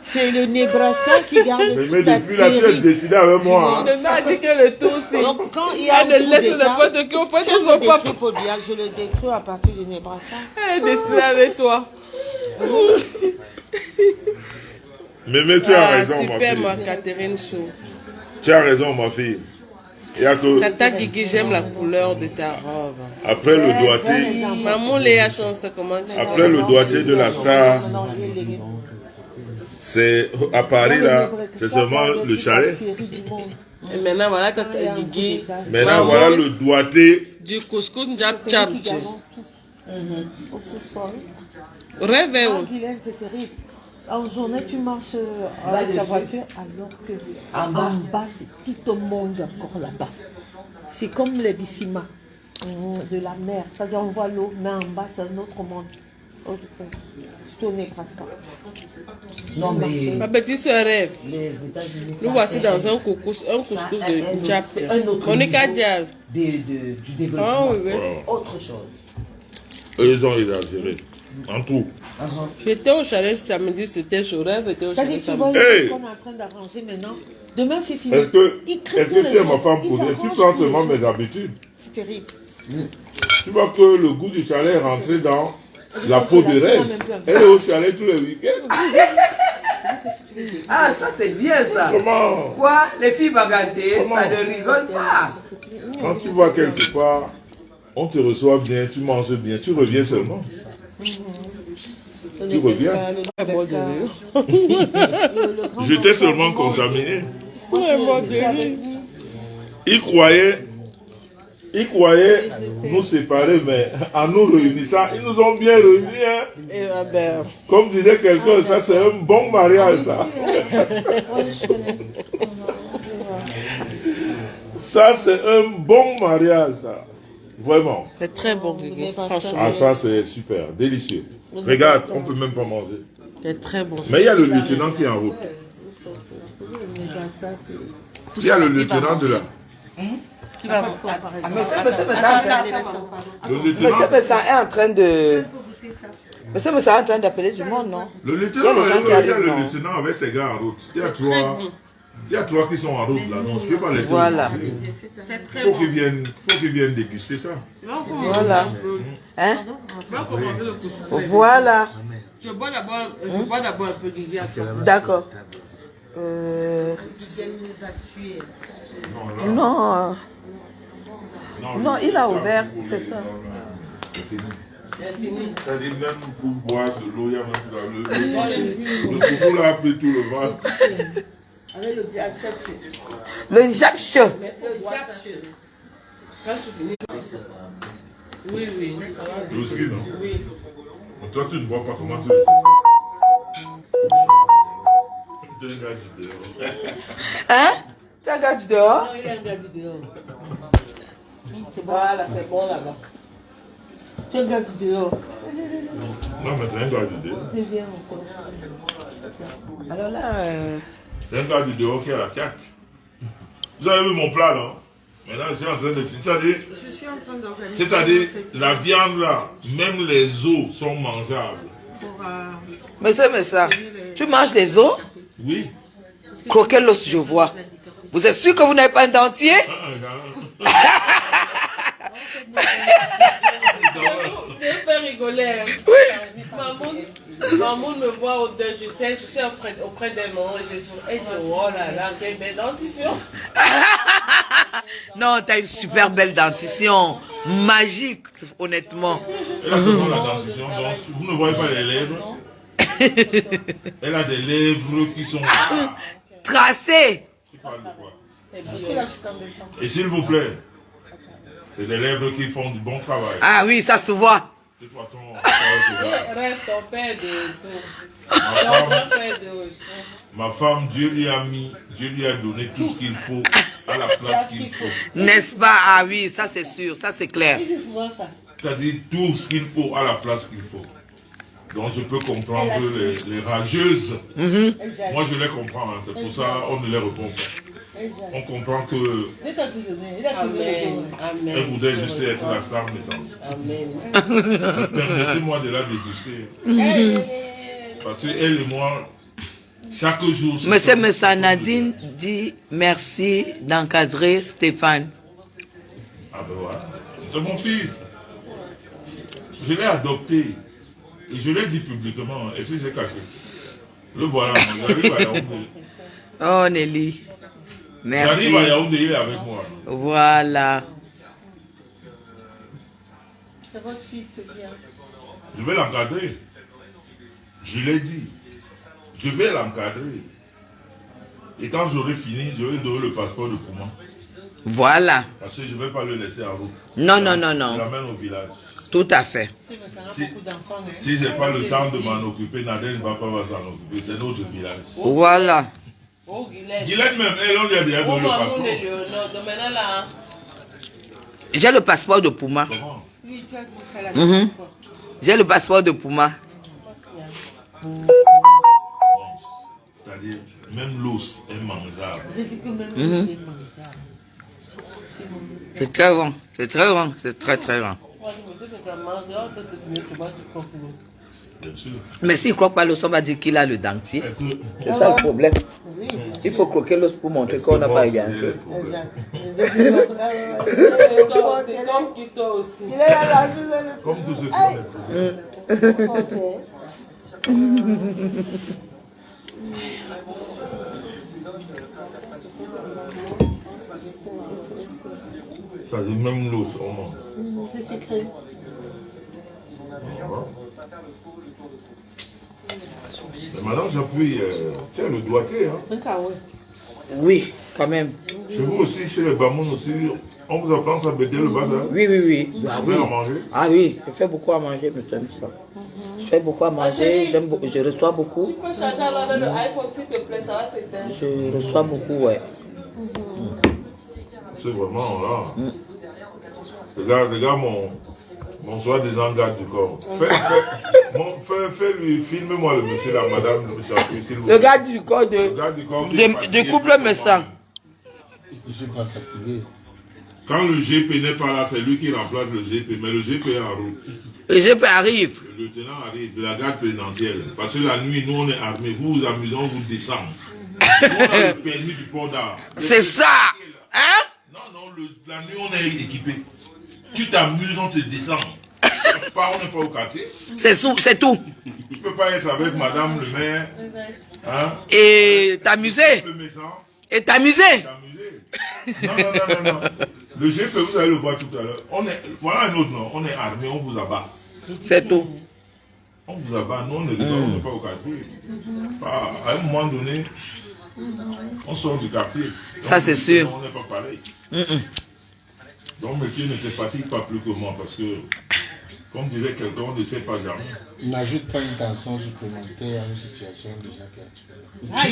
C'est le Nebraska qui garde Mais toute la depuis là, tu as tuerie. décidé avec moi. Hein. Le mec a dit que le tour, c'est... Donc quand il y a Elle ne un coup laisse d'État, n'importe qui, on peut si tout on son me papa. détruit Kodiak, je le détruis à partir du Nebraska. Elle est décidée avec toi. Mais tu as Ah, raison, super, ma ma fille. Catherine Chou. Tu as raison, ma fille. Il y a que Tata Guigui, j'aime la couleur de ta robe. après le doigté, Maman Léa Chance, comment tu vas? après le doigté de la star, Non, non, les légumes. c'est à Paris là, c'est seulement le chalet. Et maintenant, voilà Tata Guigui. Maintenant, Maman, voilà le doigté. Du couscous Njap Chap. Au sous-sol. Rêve est Ah, où? Guylaine, c'est terrible. En journée, tu marches Là avec ta dessus. voiture, alors que En en bas. bas, c'est tout le monde encore là-bas. C'est comme les Bissima de la mer. C'est-à-dire, on voit l'eau, mais en bas, c'est un autre monde. C'est au Nebraska. Non, mais Ma petite soeur rêve. les États-Unis. Nous voici dans un couscous de Njap. C'est un autre Monica niveau Diaz. du développement. Ah oui, oui. C'est autre chose. Eux, ils ont exagéré. En tout. J'étais au chalet samedi, c'était sur rêve, j'étais au chalet C'est-à-dire, tu vois, samedi. Hey! on est en train d'arranger maintenant. Demain, c'est fini. Est-ce que, Ils crient est-ce tous que les tu es jours. ma femme Ils posée? Tu s'arrangent prends tous les seulement jours. mes habitudes. C'est terrible. Tu vois que le goût du chalet est rentré dans la peau de rêve. Elle est au chalet tous les week-ends. Ah, ça c'est bien ça. Comment? Quoi? Les filles vont regarder, Comment? ça ne rigole pas. Quand tu vas quelque part, on te reçoit bien, tu manges bien, tu reviens seulement. Tu reviens. J'étais seulement contaminé. Ils croyaient nous séparer, mais en nous réunissant, ils nous ont bien réunis. Hein. Et ben, Comme disait quelqu'un, ça c'est un bon mariage, ça. Ça c'est un bon mariage, ça. Vraiment. c'est très bon, Guigui, franchement. Ah, ça c'est super, délicieux. Regarde, on peut même pas manger. C'est très bon. Mais il y a le lieutenant qui est en route. Il y a le lieutenant de là. Qui va Ah, monsieur Messa Le lieutenant, est en train de... Monsieur Messa est en train d'appeler du monde, non? le Il y a les gens qui lieutenant, il y a arrivent, le non? lieutenant avec ses gars en route. Il y a trois. Il y a trois qui sont en route là, non, je ne peux pas les faire. Voilà. Il faut qu'ils viennent déguster ça. Voilà. Hein? Voilà. Je bois d'abord un peu du gaz. D'accord. Non. Non, il a ouvert, c'est ça. C'est-à-dire même pour boire de l'eau, il y a même le coco là a pris tout le ventre. Avec le diacète. Le japche. Oui. Le whisky, non? Oui. Mais toi, tu ne bois pas, comment tu es un gars du dehors. Hein? Tu es un gars du dehors? Non, il est un gars du dehors. Voilà, c'est bon là-bas. Tu es un gars du dehors. Non, mais c'est un gars du dehors. C'est bien encore. Alors là, C'est un gars du dehors qui a la carte. Vous avez vu mon plat, non? Maintenant, je suis en train de finir. C'est-à-dire, la viande là, même les os sont mangeables. mais ça. Tu manges les os? Oui. Croquer l'os, je vois. Vous êtes sûr que vous n'avez pas un dentier? Je vais faire rigoler. Oui. Maman me voit au deuil, je suis auprès d'elle, et je suis, oh là là, quelle belle dentition. Non, t'as une super belle dentition. Magique, honnêtement. Elle a seulement la dentition, donc vous ne voyez pas les lèvres. Elle a des lèvres qui sont Tracées. Tu parles de quoi? Et Et s'il vous plaît, c'est des lèvres qui font du bon travail. Ah oui, ça se voit. De toute façon, ça va reste ton père de tout. ma femme, Dieu lui a donné tout ce qu'il faut à la place qu'il faut. N'est-ce pas? Ah oui, ça c'est sûr, ça c'est clair. C'est-à-dire tout ce qu'il faut à la place qu'il faut. Donc je peux comprendre les rageuses. Moi je les comprends, hein. C'est pour ça on ne les répond pas. On comprend que elle voudrait juste être la star naissante. Permettez-moi de la déguster. Parce qu'elle et moi, chaque jour... Monsieur Messa Nadine dit merci d'encadrer Stéphane. Ah ben voilà. C'est mon fils. Je l'ai adopté. Et je l'ai dit publiquement. Et si j'ai caché. Le voilà. J'arrive à Yaoundé. Oh Nelly. Merci. J'arrive à Yaoundé, il est avec moi. Voilà. C'est votre fils, c'est bien. Je vais l'encadrer. Je l'ai dit. Je vais l'encadrer. Et quand j'aurai fini, je vais donner le passeport de Pouma. Voilà. Parce que je ne vais pas le laisser en route. Non. Je l'amène au village. Tout à fait. Si je n'ai pas le temps de m'en occuper, Nadège ne va pas s'en occuper. C'est notre village. Voilà. Oh, Gillette même, elle, on lui a déjà donné le passeport. J'ai le passeport de Pouma. Comment? J'ai le passeport de Pouma. C'est-à-dire, même l'os est mangeable. Je dis que même c'est mangeable. C'est très bon. C'est très bon. C'est très très bon. Bien sûr. Mais s'il ne croque pas l'os, on va dire qu'il a le dentier. Écoute, C'est ça le problème. Il faut croquer l'os pour montrer qu'on n'a pas égalité. comme tout ce qui est. C'est-à-dire, même l'os, on mange. C'est sucré. Mais maintenant, j'appuie. Tiens, le doigté. Hein. Oui, quand même. Chez vous aussi, chez les Bamoun aussi, on vous apprend ça béder le bazar. Oui. Ah, Vous oui. faites à manger. Ah oui, je fais beaucoup à manger, monsieur Missa. Je fais beaucoup à manger, je reçois beaucoup. Tu peux charger alors avec le iPhone, s'il te plaît, ça va s'éteindre. Je reçois beaucoup, ouais. C'est vraiment là. Regarde mon soi-disant garde du corps. Fais-lui, filme-moi le monsieur, la madame, le monsieur, s'il vous plaît. Le garde du corps Le garde du corps qui est fatigué. de couple Messa. Je suis pas fatigué. Quand le GP n'est pas là, c'est lui qui remplace le GP, mais le GP est en route. Le GP arrive. Le lieutenant arrive de la garde présidentielle. Parce que la nuit, nous, on est armés. Vous vous amusez, on vous descend. On a le permis du port d'art. C'est ça. Hein? Non, la nuit, on est équipé. Tu t'amuses, on te descend. On n'est pas au quartier. C'est tout. Tu peux pas être avec madame le maire. Hein? Et t'amuser. Et t'amuser. Non. Le GP, vous allez le voir tout à l'heure. Voilà un autre nom. On est armé, on vous abat. C'est tout. On vous abat. Nous, on n'est pas au quartier. À un moment donné, on sort du quartier. Ça, c'est sûr. On n'est pas pareil. Donc, métier ne te fatigue pas plus que moi parce que, comme disait quelqu'un, on ne sait pas jamais. N'ajoute pas une tension supplémentaire à une situation déjà perturbée. Aïe.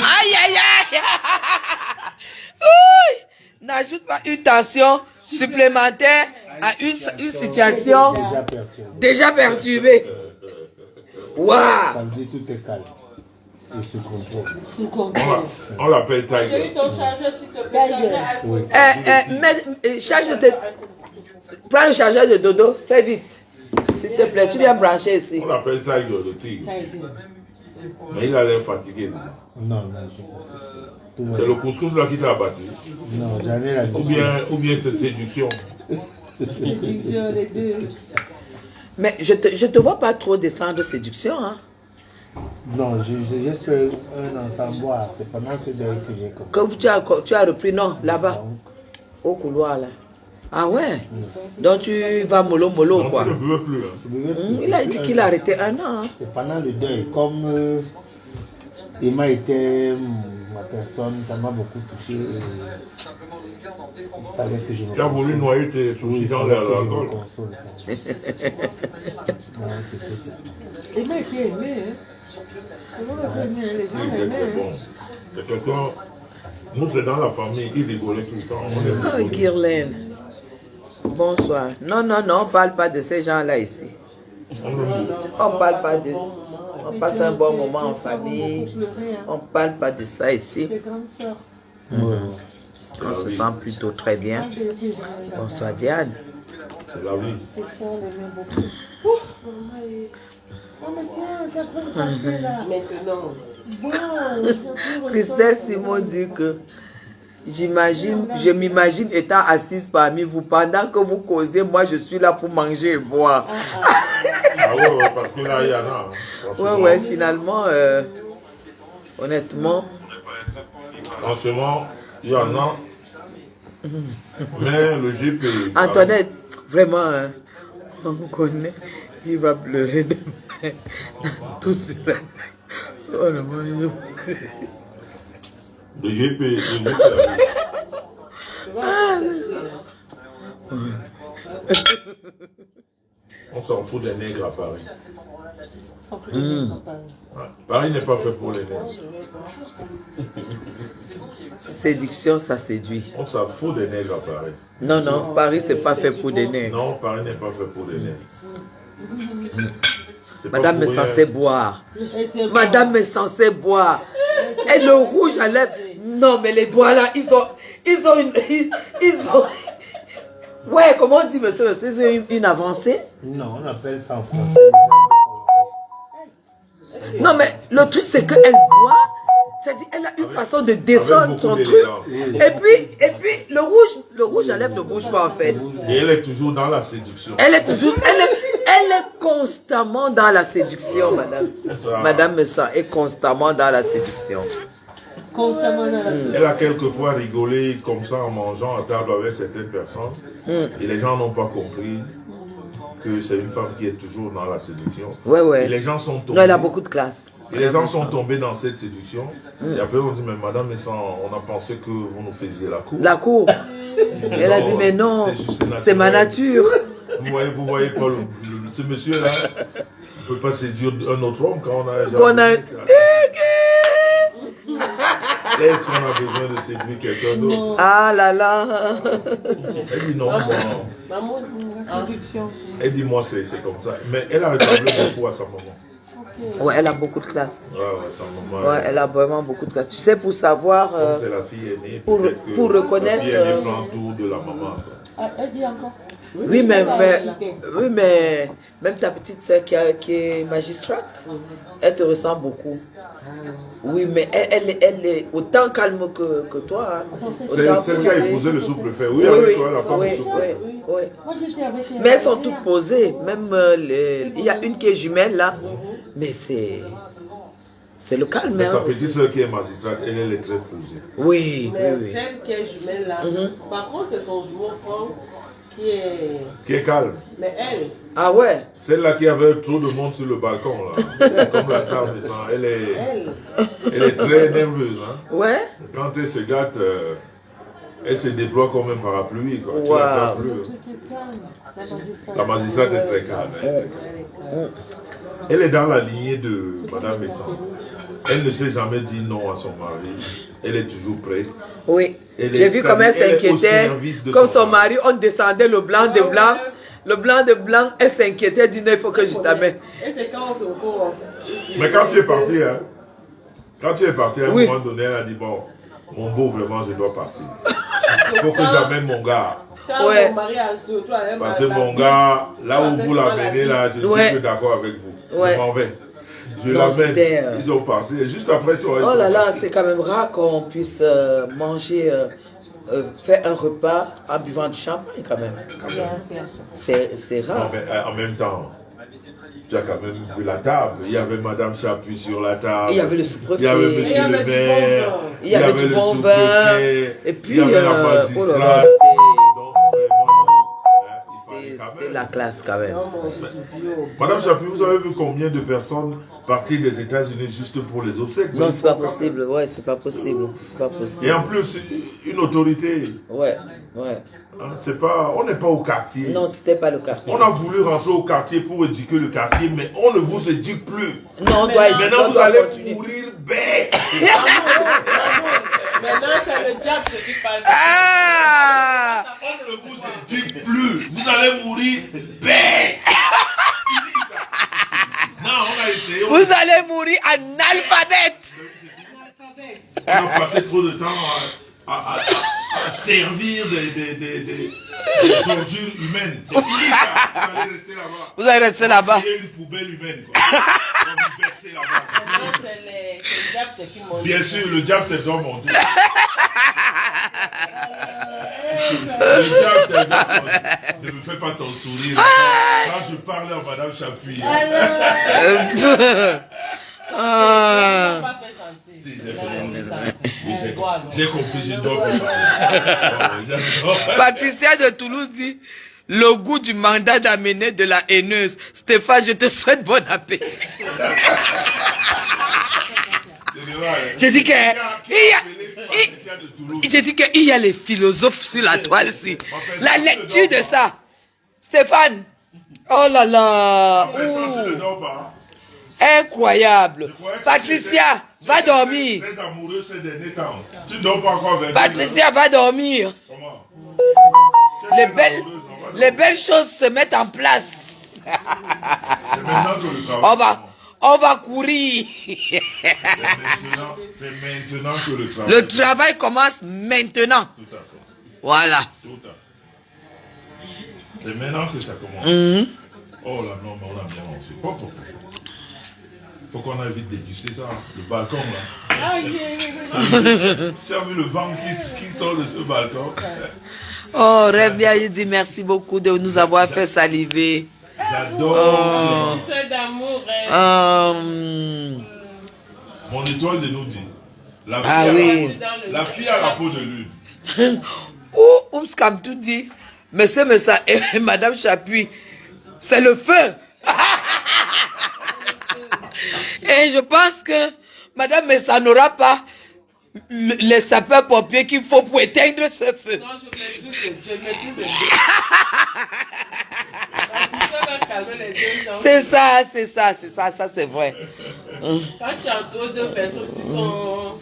Oui. N'ajoute pas une tension supplémentaire à une situation déjà perturbée. Waouh. Ça veut dire tout est calme. Et sous contrôle. On l'appelle Tiger. Chérie, ton chargeur, s'il te plaît. Prends le chargeur de Dodo, fais vite. S'il te plaît, tu viens brancher ici. On l'appelle Tiger, le tigre. Mais il a l'air fatigué. Non, C'est le couscous là qui t'a abattu. non, j'en ai la Ou bien c'est séduction. Mais je te vois pas trop descendre de séduction, hein. Non, j'ai juste fait un ensemble. C'est pendant ce deuil que j'ai commencé. Comme tu as repris, non, là-bas, au couloir, là. Ah ouais? Donc tu vas mollo, quoi. On ne veut plus. Hein. Il a dit qu'il a arrêté 1 an. Hein. C'est pendant le deuil. Comme Emma était ma personne, ça m'a beaucoup touché. Il fallait que je me Tu as voulu noyer tes soucis dans l'alcool. C'était ça. Emma était aimée, hein. Les gens aimaient, Bon. C'est quelqu'un. Nous, c'est dans la famille, il rigolait tout le temps. Oh, Guirlaine. Bonsoir. Non, on parle pas de ces gens-là ici. On parle pas de... On passe un bon moment en famille. On parle pas de ça ici. On se sent plutôt très bien. Bonsoir Diane. C'est la vie. Maintenant. Christelle Simon dit que je m'imagine étant assise parmi vous pendant que vous causez, moi je suis là pour manger et boire. Ah ouais, parce que là, il y en a. Ouais, finalement, honnêtement. Franchement, il y en a. Mais le GP. Antoinette, vraiment, hein, on connaît, il va pleurer demain. Tout cela. Oh le mon. Le GP. On s'en fout des nègres à Paris. Ouais. Paris n'est pas fait pour les nègres. Séduction, ça séduit. On s'en fout des nègres à Paris. Non, Paris, c'est pas fait pour des nègres. Non, Paris n'est pas fait pour les nègres. Madame est censée boire. Madame est censée boire. Et le rouge à lèvres. Non, mais les doigts là, ils ont. Ouais, comment on dit, monsieur, c'est une avancée? Non, on appelle ça en français. Non, mais le truc, c'est qu'elle boit. C'est-à-dire, elle a une façon de descendre son truc. Et puis, le rouge à lèvres ne bouge pas, en fait. Et elle est toujours dans la séduction. Elle est constamment dans la séduction, madame. Madame Messa est constamment dans la séduction. Constamment dans la séduction. Elle a quelquefois rigolé comme ça en mangeant à table avec certaines personnes. Et les gens n'ont pas compris que c'est une femme qui est toujours dans la séduction. Ouais. Et les gens sont tombés. Non, elle a beaucoup de classe. Et les gens sont tombés dans cette séduction. Et après, on dit, mais madame, on a pensé que vous nous faisiez la cour. La cour. Elle a dit, mais non, c'est ma nature. Vous voyez pas ce monsieur-là, on ne peut pas séduire un autre homme quand on a... Est-ce qu'on a besoin de séduire quelqu'un d'autre? Ah là là. Elle dit non, moi. Elle dit moi c'est comme ça. Mais elle a ressemblé beaucoup à sa maman. Ouais, elle a beaucoup de classe. Ouais, sa maman. Ouais, elle a vraiment beaucoup de classe. Tu sais, pour savoir... Comme c'est la fille aînée, pour peut-être que reconnaître, la fille aînée prend tout de la maman. Quoi. Elle dit encore. Oui, mais même ta petite soeur qui est magistrate, elle te ressemble beaucoup. Oui, mais elle est autant calme que toi. Hein. C'est celle qui a épousé le sous-préfet. Oui, Oui, avec oui, toi, la femme oui, du sous-préfet. oui, oui. Moi, j'étais avec elle. Mais elles sont toutes posées. Même il y a une qui est jumelle là. Mais c'est le calme. Mais Hein, sa petite soeur qui est magistrate, elle est très posée. oui, Mais oui, oui. celle qui est jumelle là, par contre, c'est son jumeau frère Qui est calme. Mais elle, Ah ouais. Celle-là qui avait trop de monde sur le balcon, là. Comme la femme, elle est très nerveuse. Hein. Ouais. Quand elle se gâte, elle se déploie comme un parapluie. Quoi. Tu Wow. la sens plus. La magistrate est très calme. Hein. Elle est dans la lignée de Madame Messan. Elle ne s'est jamais dit non à son mari. Elle est toujours prête. Oui. Elle est- J'ai vu comme elle elle est au s'inquiétait. service de Comme son son mari, on descendait le blanc de blanc. Le blanc de blanc, elle s'inquiétait, elle dit non, il faut que je t'amène. et c'est quand on se retrouve. Mais quand tu es parti, hein, à un Oui. moment donné, elle a dit bon, mon beau, vraiment, je dois partir. Il faut que j'amène mon gars. Quand Ouais. mon mari a surtout elle Parce que mon gars, là où vous l'amenez, là, je Ouais. suis d'accord avec vous. Ouais. Je m'en vais. Je Non, l'amène. c'était, Ils ont parti. Et juste après toi, ils Oh sont là là, partis. c'est quand même rare qu'on puisse manger, faire un repas en buvant du champagne quand même. C'est Non, rare. mais en même temps, tu as quand même vu la table. Il y avait Madame Chapuis sur la table. Il y avait le sous-préfet. Il y avait Il y Monsieur avait le du maire. bon vin. Il y avait du le bon vin. sous-préfet, Et puis, il y avait la oh là là, magistrate. Donc, vraiment, hein, il fallait quand c'était même. la classe quand même. On mange du bio. Madame Chapuis, vous avez vu combien de personnes partir des États-Unis juste pour les obsèques? Non, c'est pas possible. Ouais, c'est pas possible. C'est pas Et possible. en plus, une autorité. Ouais, ouais. Hein, c'est pas, on n'est pas au quartier. Non, c'était pas le cas. On a voulu rentrer au quartier pour éduquer le quartier, mais on ne vous éduque plus. Non, on doit, Maintenant, on vous doit allez continuer. mourir bête. Maintenant, c'est le diable qui parle. Ah! On ne vous éduque plus. Vous allez mourir bête. Non, on a essayé. Vous allez mourir analphabète. On a passé trop de temps à servir des ordures humaines. C'est fini, ça. Vous allez rester là-bas. Vous allez rester là-bas. Il y a une poubelle humaine, quoi. On va vous verser là-bas. Non, c'est le diable qui mange. Bien sûr, le diable, c'est toi, mon Dieu. Le diable, c'est toi. Ne me fais pas ton sourire. Quand je parlais à Madame Chapuis. Ah. Pas fait santé. Si, j'ai fait ça. Oui, j'ai compris, je dois faire ça. Patricia de Toulouse dit le goût du mandat d'amener de la haineuse. Stéphane, je te souhaite bon appétit. J'ai dit que j'ai dit qu'il y a les philosophes sur la toile ici. La lecture de ça. Stéphane. Oh là là. Incroyable. Patricia, va dormir. Très amoureux ces derniers temps. Tu ne dors pas encore avec Patricia, va dormir. Comment? Les belles choses se mettent en place. C'est maintenant que le travail. On va courir. C'est maintenant que le travail. Le travail commence maintenant. Tout à fait. Voilà. Tout à fait. C'est maintenant que ça commence. Oh là, non, mais on a bien mangé. Pop, pop. Faut qu'on aille vite déguster ça. Le balcon là. Tu as vu le vent qui sort de ce balcon? Oh, Rêvia, il dit merci beaucoup de nous avoir fait saliver. J'adore. C'est d'amour. Mon étoile de nous dit. La fille, Ah oui. La fille à la peau de lune. Oups, comme tout dit, Monsieur Messa et Madame Chapuis, c'est le feu. Et je pense que Madame Messa n'aura pas les sapeurs-pompiers qu'il faut pour éteindre ce feu. Non, je maîtrise les C'est ça, ça c'est vrai. Quand tu entoures deux personnes qui sont...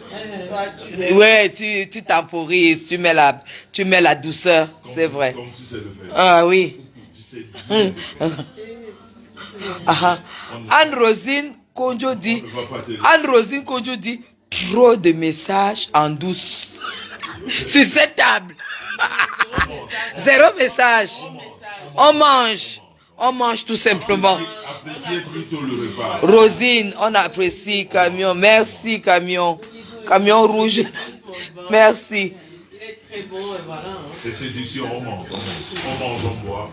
Ouais, tu temporises, tu mets la douceur, c'est vrai. Comme tu sais le faire. Ah oui. Tu sais. Anne-Rosine Konjo dit, Anne-Rosine Konjo dit, trop de messages en douce. Sur cette table. Zéro message. On mange tout simplement. Appréciez plutôt le repas. Rosine, on apprécie, camion. Merci, camion. Camion rouge. Merci. Il est très bon et voilà. C'est séduction, on mange, on boit.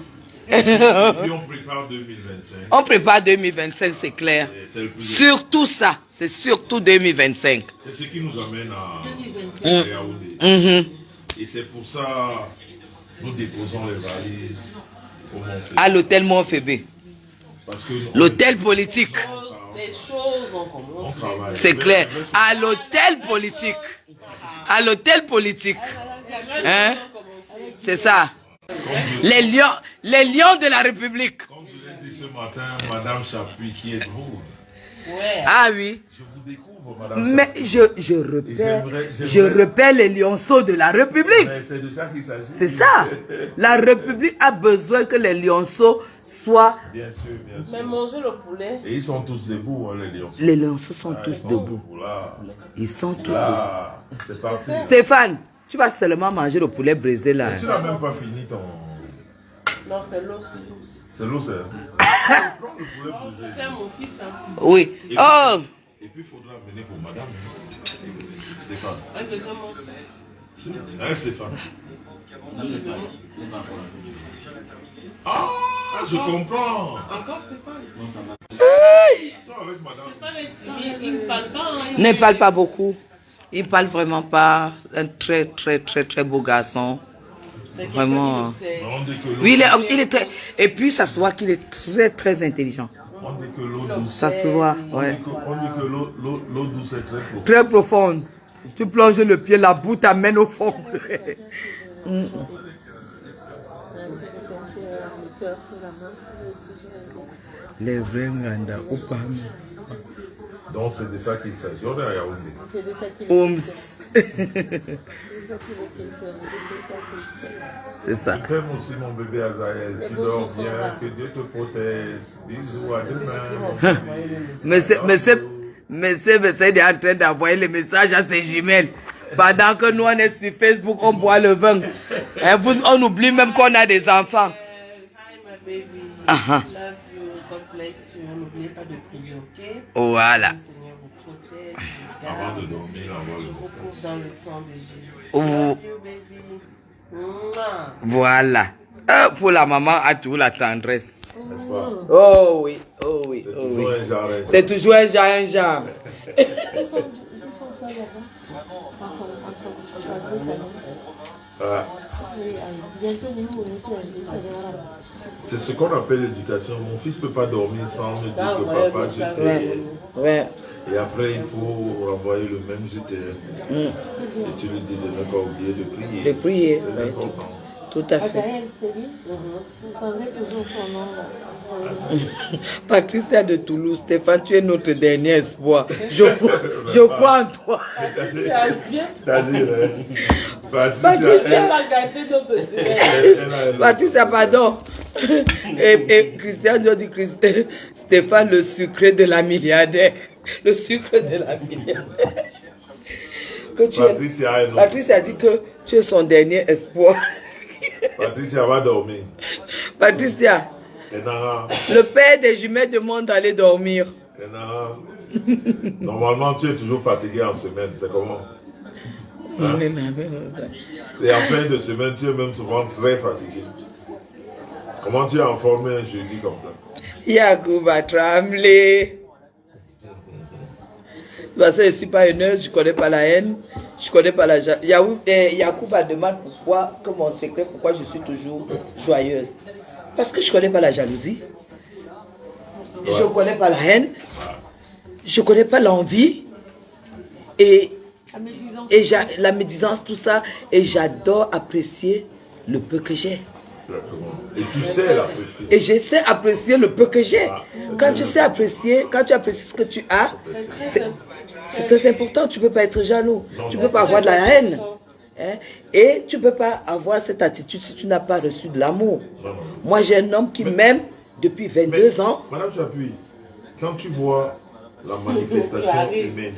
Et puis on prépare 2025. On prépare 2025, c'est clair. Surtout ça, c'est surtout 2025. C'est ce qui nous amène à Yaoundé. Et c'est pour ça nous déposons les valises au Mont-Fébé. À l'hôtel Mont-Fébé. Parce que l'hôtel politique. Les choses ont commencé. C'est clair. À l'hôtel politique. À l'hôtel politique. Hein? C'est ça. Les lions de la République. Comme je l'ai dit ce matin, Madame Chapuis, qui êtes-vous? Ouais. Ah oui. Je vous découvre, Madame Mais Chapuis. je repère les lionceaux de la République. C'est de ça qu'il s'agit. C'est ça. La République a besoin que les lionceaux soient... Bien sûr, bien sûr. Mais manger le poulet. Et ils sont tous debout, hein, les lionceaux. Les lionceaux sont tous debout. Là, Ils sont tous debout. là, c'est parti. Stéphane, tu vas seulement manger le poulet brisé là. Mais tu n'as même pas fini ton... Non, c'est l'os. C'est l'eau, c'est... Prends le poulet brisé. C'est mon fils. Hein. Oui. Et puis, Oh, et puis, il faudra amener pour madame. Stéphane. Un deuxième os. Hein, Stéphane? Ah, je comprends. Encore Stéphane. Ça avec madame. Il ne parle pas. Hein. ne parle pas beaucoup. Il parle vraiment pas. Un très, très, très, très beau garçon. Vraiment. On dit que l'eau, Oui, il est très... Et puis, ça se voit qu'il est très, très intelligent. on dit que l'eau douce. Ça se voit, ouais. On dit que l'eau douce est très profonde. Très profonde. Tu plonges le pied, la boue t'amène au fond. Les vrais Nganda, Donc c'est de ça qu'il s'agit. On est à Yaoundé. C'est de ça qu'il est Oums. question. C'est ça. Je t'aime aussi mon bébé Azaël. Tu dors bien. Que Dieu te protège. Bisous, à demain. Monsieur est en train d'envoyer les messages à ses jumelles. Pendant que nous, on est sur Facebook, on boit le vin. On oublie même qu'on a des enfants. Hi, my baby. Uh-huh. Love you. God bless you. N'oubliez pas de prier, ok? Voilà. Le Seigneur vous protège. Avant de dormir, envoie le Je vous couvre dans le sang de Jésus. Vous- Love you, baby. Mouah. Voilà. Pour la maman, a toujours la tendresse. N'est-ce pas? Oh oui, oh oui, C'est oh toujours oui. un jardin. C'est toujours un genre, un genre. Ils sont ça là-bas. Ah, Bientôt, nous, c'est ce qu'on appelle l'éducation. Mon fils ne peut pas dormir sans me dire que papa, je Ouais, t'aime. ouais. Et après, il faut renvoyer le même je t'aime. Et tu lui dis de ne pas oublier de prier. De prier, C'est ouais. important. Tout à fait. Azaël, c'est lui. Vous parlez toujours son nom là. Patricia de Toulouse, Stéphane, tu es notre dernier espoir. Je crois en toi. Tu as bien. C'est-à-dire, Elle va garder d'autres direct. Patricia, pardon. Et Christian nous dit Stéphane, le sucré de la milliardaire. Le sucre de la milliardaire. Que tu es... Patricia dit que tu es son dernier espoir. Patricia va dormir. Patricia, Et Nara, le père des jumelles demande d'aller dormir. et Nara. Normalement, tu es toujours fatigué en semaine. C'est comment? Hein? Et en fin de semaine, tu es même souvent très fatigué. Comment tu es informé un jeudi comme ça? Yacouba tremblé. Parce que je ne suis pas heureuse, je ne connais pas la haine, je ne connais pas la jalousie. Yacouba demande pourquoi, que mon secret, pourquoi je suis toujours joyeuse. Parce que je ne connais pas la jalousie, je ne connais pas la haine, je ne connais pas l'envie et la médisance, tout ça. Et j'adore apprécier le peu que j'ai. Et tu sais l'apprécier. Et je sais apprécier le peu que j'ai. Quand tu sais apprécier, quand tu apprécies ce que tu as, c'est très important. Tu ne peux pas être jaloux. Tu ne peux pas avoir de la haine. Hein? Et tu ne peux pas avoir cette attitude si tu n'as pas reçu de l'amour. Moi, j'ai un homme qui m'aime depuis 22 ans. Madame Chapuis, quand tu vois la manifestation humaine.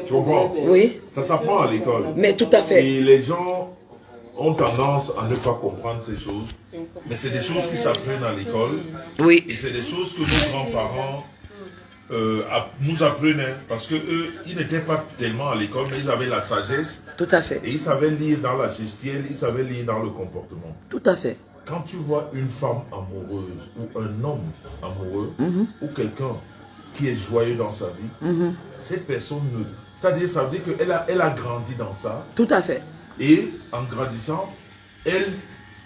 Tu comprends? Oui, Ça s'apprend à l'école. mais tout à fait. Et les gens ont tendance à ne pas comprendre ces choses. Mais c'est des choses qui s'apprennent à l'école. Oui, Et c'est des choses que nos grands-parents nous apprenaient. Parce qu'eux, ils n'étaient pas tellement à l'école, mais ils avaient la sagesse. tout à fait. Et ils savaient lire dans la gestuelle, ils savaient lire dans le comportement. Tout à fait. Quand tu vois une femme amoureuse ou un homme amoureux ou quelqu'un qui est joyeux dans sa vie, cette personne ne... C'est-à-dire, ça veut dire qu'elle a grandi dans ça. Tout à fait. Et en grandissant, elle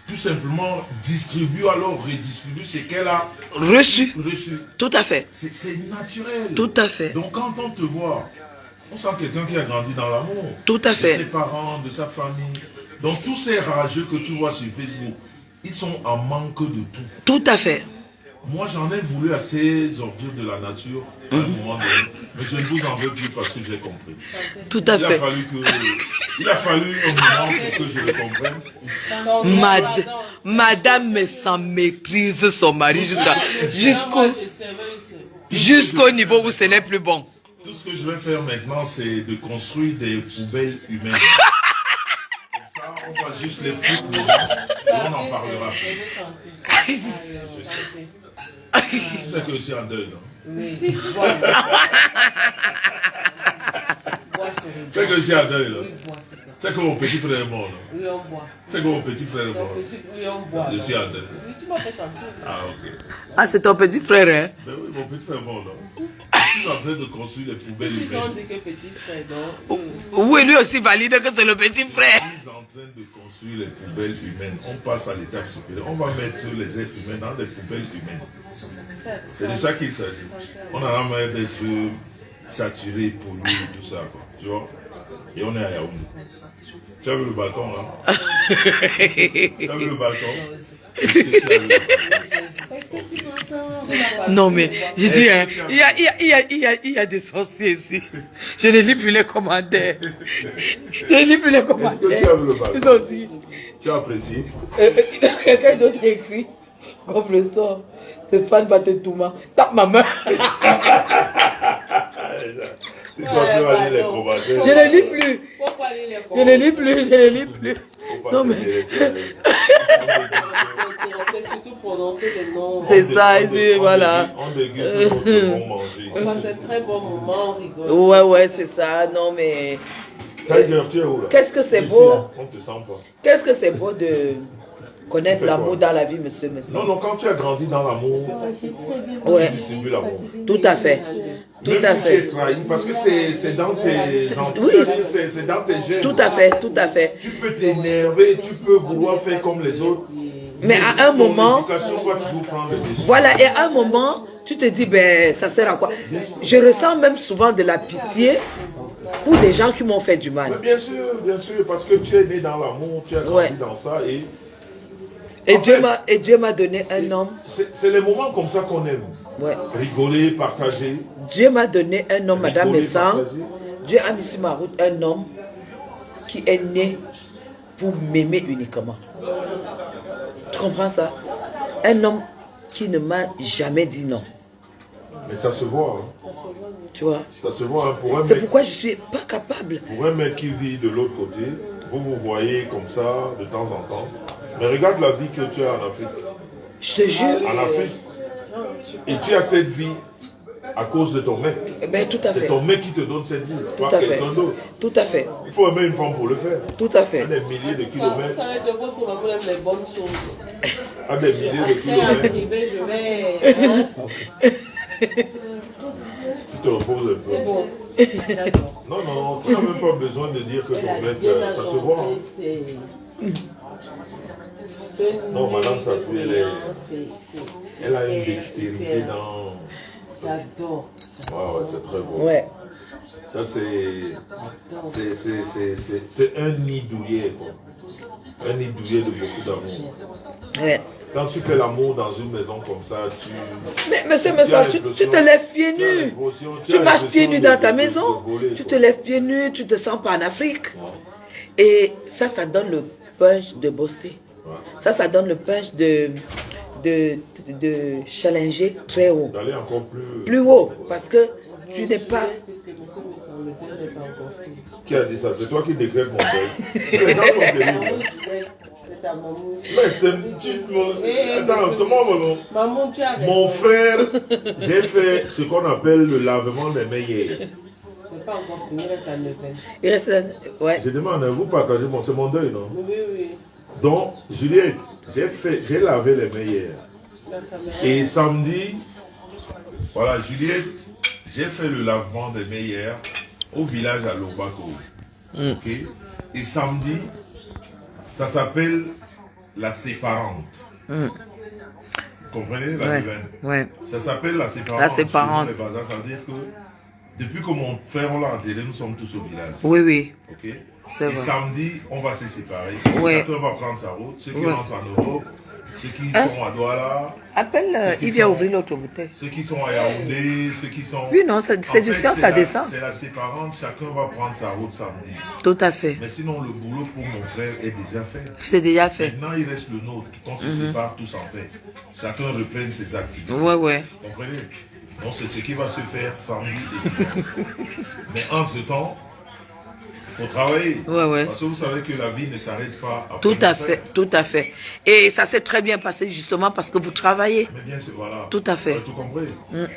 tout simplement distribue, alors redistribue ce qu'elle a Reçu. reçu. Tout à fait. C'est naturel. Tout à fait. Donc quand on te voit, on sent quelqu'un qui a grandi dans l'amour. Tout à fait. De ses parents, de sa famille. Donc tous ces rageux que tu vois sur Facebook, ils sont en manque de tout. Tout à fait. Moi, j'en ai voulu à ces ordures de la nature à un moment donné, mais je ne vous en veux plus parce que j'ai compris. Tout à fait. Il a fallu un moment pour que je le comprenne. Madame mais sans maîtrise son mari jusqu'au niveau où ce n'est plus bon. Tout ce que je vais faire maintenant, c'est de construire des poubelles humaines. Comme ça, on va juste les foutre dedans et on en parlera. Je sais. Tu sais que je suis en deuil, non? Oui. Tu sais que je suis en deuil, là? Tu sais que mon petit frère est mort, non? Oui, on boit. Tu sais que mon petit frère est mort? Oui, on boit. Je suis en deuil. Oui, tu m'as fait sentir. Ah, ok. Ah, c'est ton petit frère, hein? Ben oui, mon petit frère est mort, là. Je suis en train de construire des poubelles Si on humaines. dit que petit frère, donc. Oui, lui aussi valide que c'est le petit frère. Je suis en train de construire les poubelles humaines. On passe à l'étape supérieure. On va mettre les êtres humains dans des poubelles humaines. C'est de ça qu'il s'agit. On a l'air d'être saturé, pollué, tout ça, quoi. Tu vois? Et on est à Yaoundé. Tu as vu le balcon, là? Tu as vu le balcon? Est-ce que tu as vu le balcon? Non, mais j'ai dit, hein, il y a des sorciers ici. Je ne lis plus les commentaires. Je ne lis plus les Est-ce que commentaires. tu as vu le balcon? Ils ont dit. Tu as apprécié? Quelqu'un d'autre écrit, comme le sort, Stéphane Batetouma, tape ma main. Tu dois plus aller les commentaires. Je ne lis plus. Pourquoi aller les Je ne lis plus, je ne lis plus. Faut pas Non, te mais. laisser aller. C'est surtout prononcer les noms. C'est ça, ici, voilà. On déguste notre bon manger. On passe un très bon moment, on rigole. Ouais, c'est ça. Non, mais. Tiger, tu es où là? Qu'est-ce que c'est Ici, beau? là, on ne te sent pas. Qu'est-ce que c'est beau de connaître Tu fais l'amour quoi? dans la vie, monsieur, Non, non, quand tu as grandi dans l'amour, Ouais, tu distribues l'amour. tout à fait. Tout Même à si tu es fait. trahi, parce que c'est dans tes Oui. c'est dans tes gènes. Tout à fait, tout à fait. Tu peux t'énerver, tu peux vouloir faire comme les autres. Mais à un Ton moment, éducation va toujours prendre le dessus. voilà, et à un moment, tu te dis, ben, ça sert à quoi? Je ressens même souvent de la pitié pour des gens qui m'ont fait du mal. Mais bien sûr, parce que tu es né dans l'amour, tu as grandi Ouais. dans ça et Et Dieu m'a donné un homme. c'est les moments comme ça qu'on aime. Ouais. Rigoler, partager. Dieu m'a donné un homme, Madame Rigoler, Messan. partager. Dieu a mis sur ma route un homme qui est né pour m'aimer uniquement. Tu comprends ça? Un homme qui ne m'a jamais dit non. Mais ça se voit. Hein. Tu vois? Ça se voit. Hein. Pour, un C'est mec, pourquoi je suis pas capable. pour un mec qui vit de l'autre côté, vous vous voyez comme ça de temps en temps. Mais regarde la vie que tu as en Afrique. Je te jure. En Afrique. Et tu as cette vie à cause de ton mec. Eh ben, tout à C'est fait. ton mec qui te donne cette vie, Tout pas à fait. quelqu'un d'autre. Tout à fait. Il faut aimer une femme pour le faire. Tout à fait. À des milliers de kilomètres. Ça va être de votre tour, on aime les bonnes choses. À des milliers de Après, kilomètres. arrivé, je vais. Hein? Tu te reposes un peu. C'est bon. D'accord. Non, non, tu n'as même pas besoin de dire que Elle a ton mec, bien ça se voit. agencé, c'est. Non, madame Sapou, c'est. Elle a une dextérité dans... J'adore. Ouais, c'est très beau. Ouais. Ça, c'est un nid douillet, quoi. Un nid douillet de beaucoup d'amour. Ouais. Quand tu fais l'amour dans une maison comme ça, Mais monsieur Messa, tu te lèves pieds nus. Tu marches pieds nus dans ta maison. Tu te lèves pieds nus, tu te sens pas en Afrique. Et ça donne le punch de bosser. Ça donne le punch de challenger très haut. D'aller encore Plus haut. Parce que Tu n'es pas... Qui a dit ça? C'est toi qui décrètes mon deuil. Les gens sont terribles. Mais attends, comment Maman, tu as mon frère, j'ai fait ce qu'on appelle le lavement des mains hier. C'est pas encore fini, il reste à 9 ans. Il reste là. Ouais. Je demande à vous partager c'est mon deuil, non? Oui, oui. Donc, Juliette, j'ai lavé les mains hier. Et samedi, voilà, Juliette, j'ai fait le lavement des mains hier au village à Lobako. Ok? Et samedi, ça s'appelle la séparante. Vous comprenez la nouvelle? Ouais. Ça s'appelle la séparante. La séparante. Chez nous, les bazars, ça veut dire que depuis que mon frère on l'a enterré, nous sommes tous au village. Oui, oui. Ok? C'est Et vrai. samedi, on va se séparer. Ouais. Chacun va prendre sa route. Ceux qui Ouais. rentrent en Europe, ceux qui sont à Douala, Appelle, il vient ouvrir l'autre bouteille. ceux qui sont à Yaoundé, ceux qui sont... Oui, non, c'est En du fait, sens, c'est ça la- descend. C'est la séparante, chacun va prendre sa route samedi. Tout à fait. Mais sinon, le boulot pour mon frère est déjà fait. C'est déjà fait. Maintenant, il reste le nôtre, qu'on se sépare tous en paix. Chacun reprenne ses activités. Ouais. Vous comprenez? Donc, c'est ce qui va se faire samedi et dimanche. Mais entre-temps, il faut travailler. Ouais. Parce que vous savez que la vie ne s'arrête pas après Tout à mon frère. fait, tout à fait. Et ça s'est très bien passé justement parce que vous travaillez. Mais bien sûr, voilà. Tout à fait. Vous avez tout compris.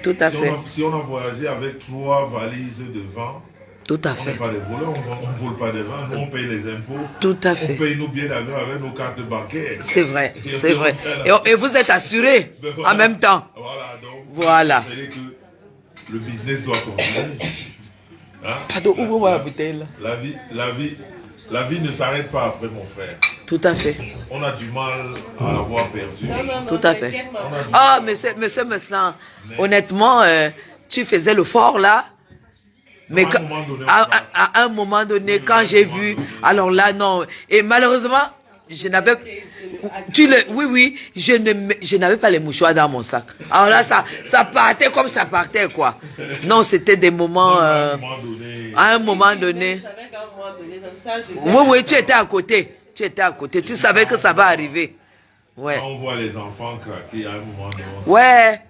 Tout à fait. Si on a voyagé avec 3 valises de vin, Tout à on n'est fait. pas des voleurs, on ne vole pas des vins, nous on paye les impôts. Tout à On fait. paye nos billets d'avion avec nos cartes bancaires. C'est vrai, Et c'est vrai. Et vous êtes assuré Ben voilà. en même temps. Voilà, donc. Voilà. Vous savez que le business doit continuer. Hein? Pardon, ouvre-moi la bouteille là. La vie ne s'arrête pas après mon frère. Tout à fait. On a du mal à l'avoir perdu. Tout à fait. Ah, monsieur Messan, honnêtement, tu faisais le fort là. Mais À un moment donné, on à un moment donné, quand j'ai vu, alors là, non. Et malheureusement, je n'avais... Oui, je n'avais pas les mouchoirs dans mon sac. Alors là, ça partait comme ça partait, quoi. Non, c'était des moments... À un moment donné, à un moment donné... Oui, tu étais à côté. Tu étais à côté. Tu savais que ça va arriver. Ouais. quand on voit les enfants craquer, à un moment donné, on Ouais.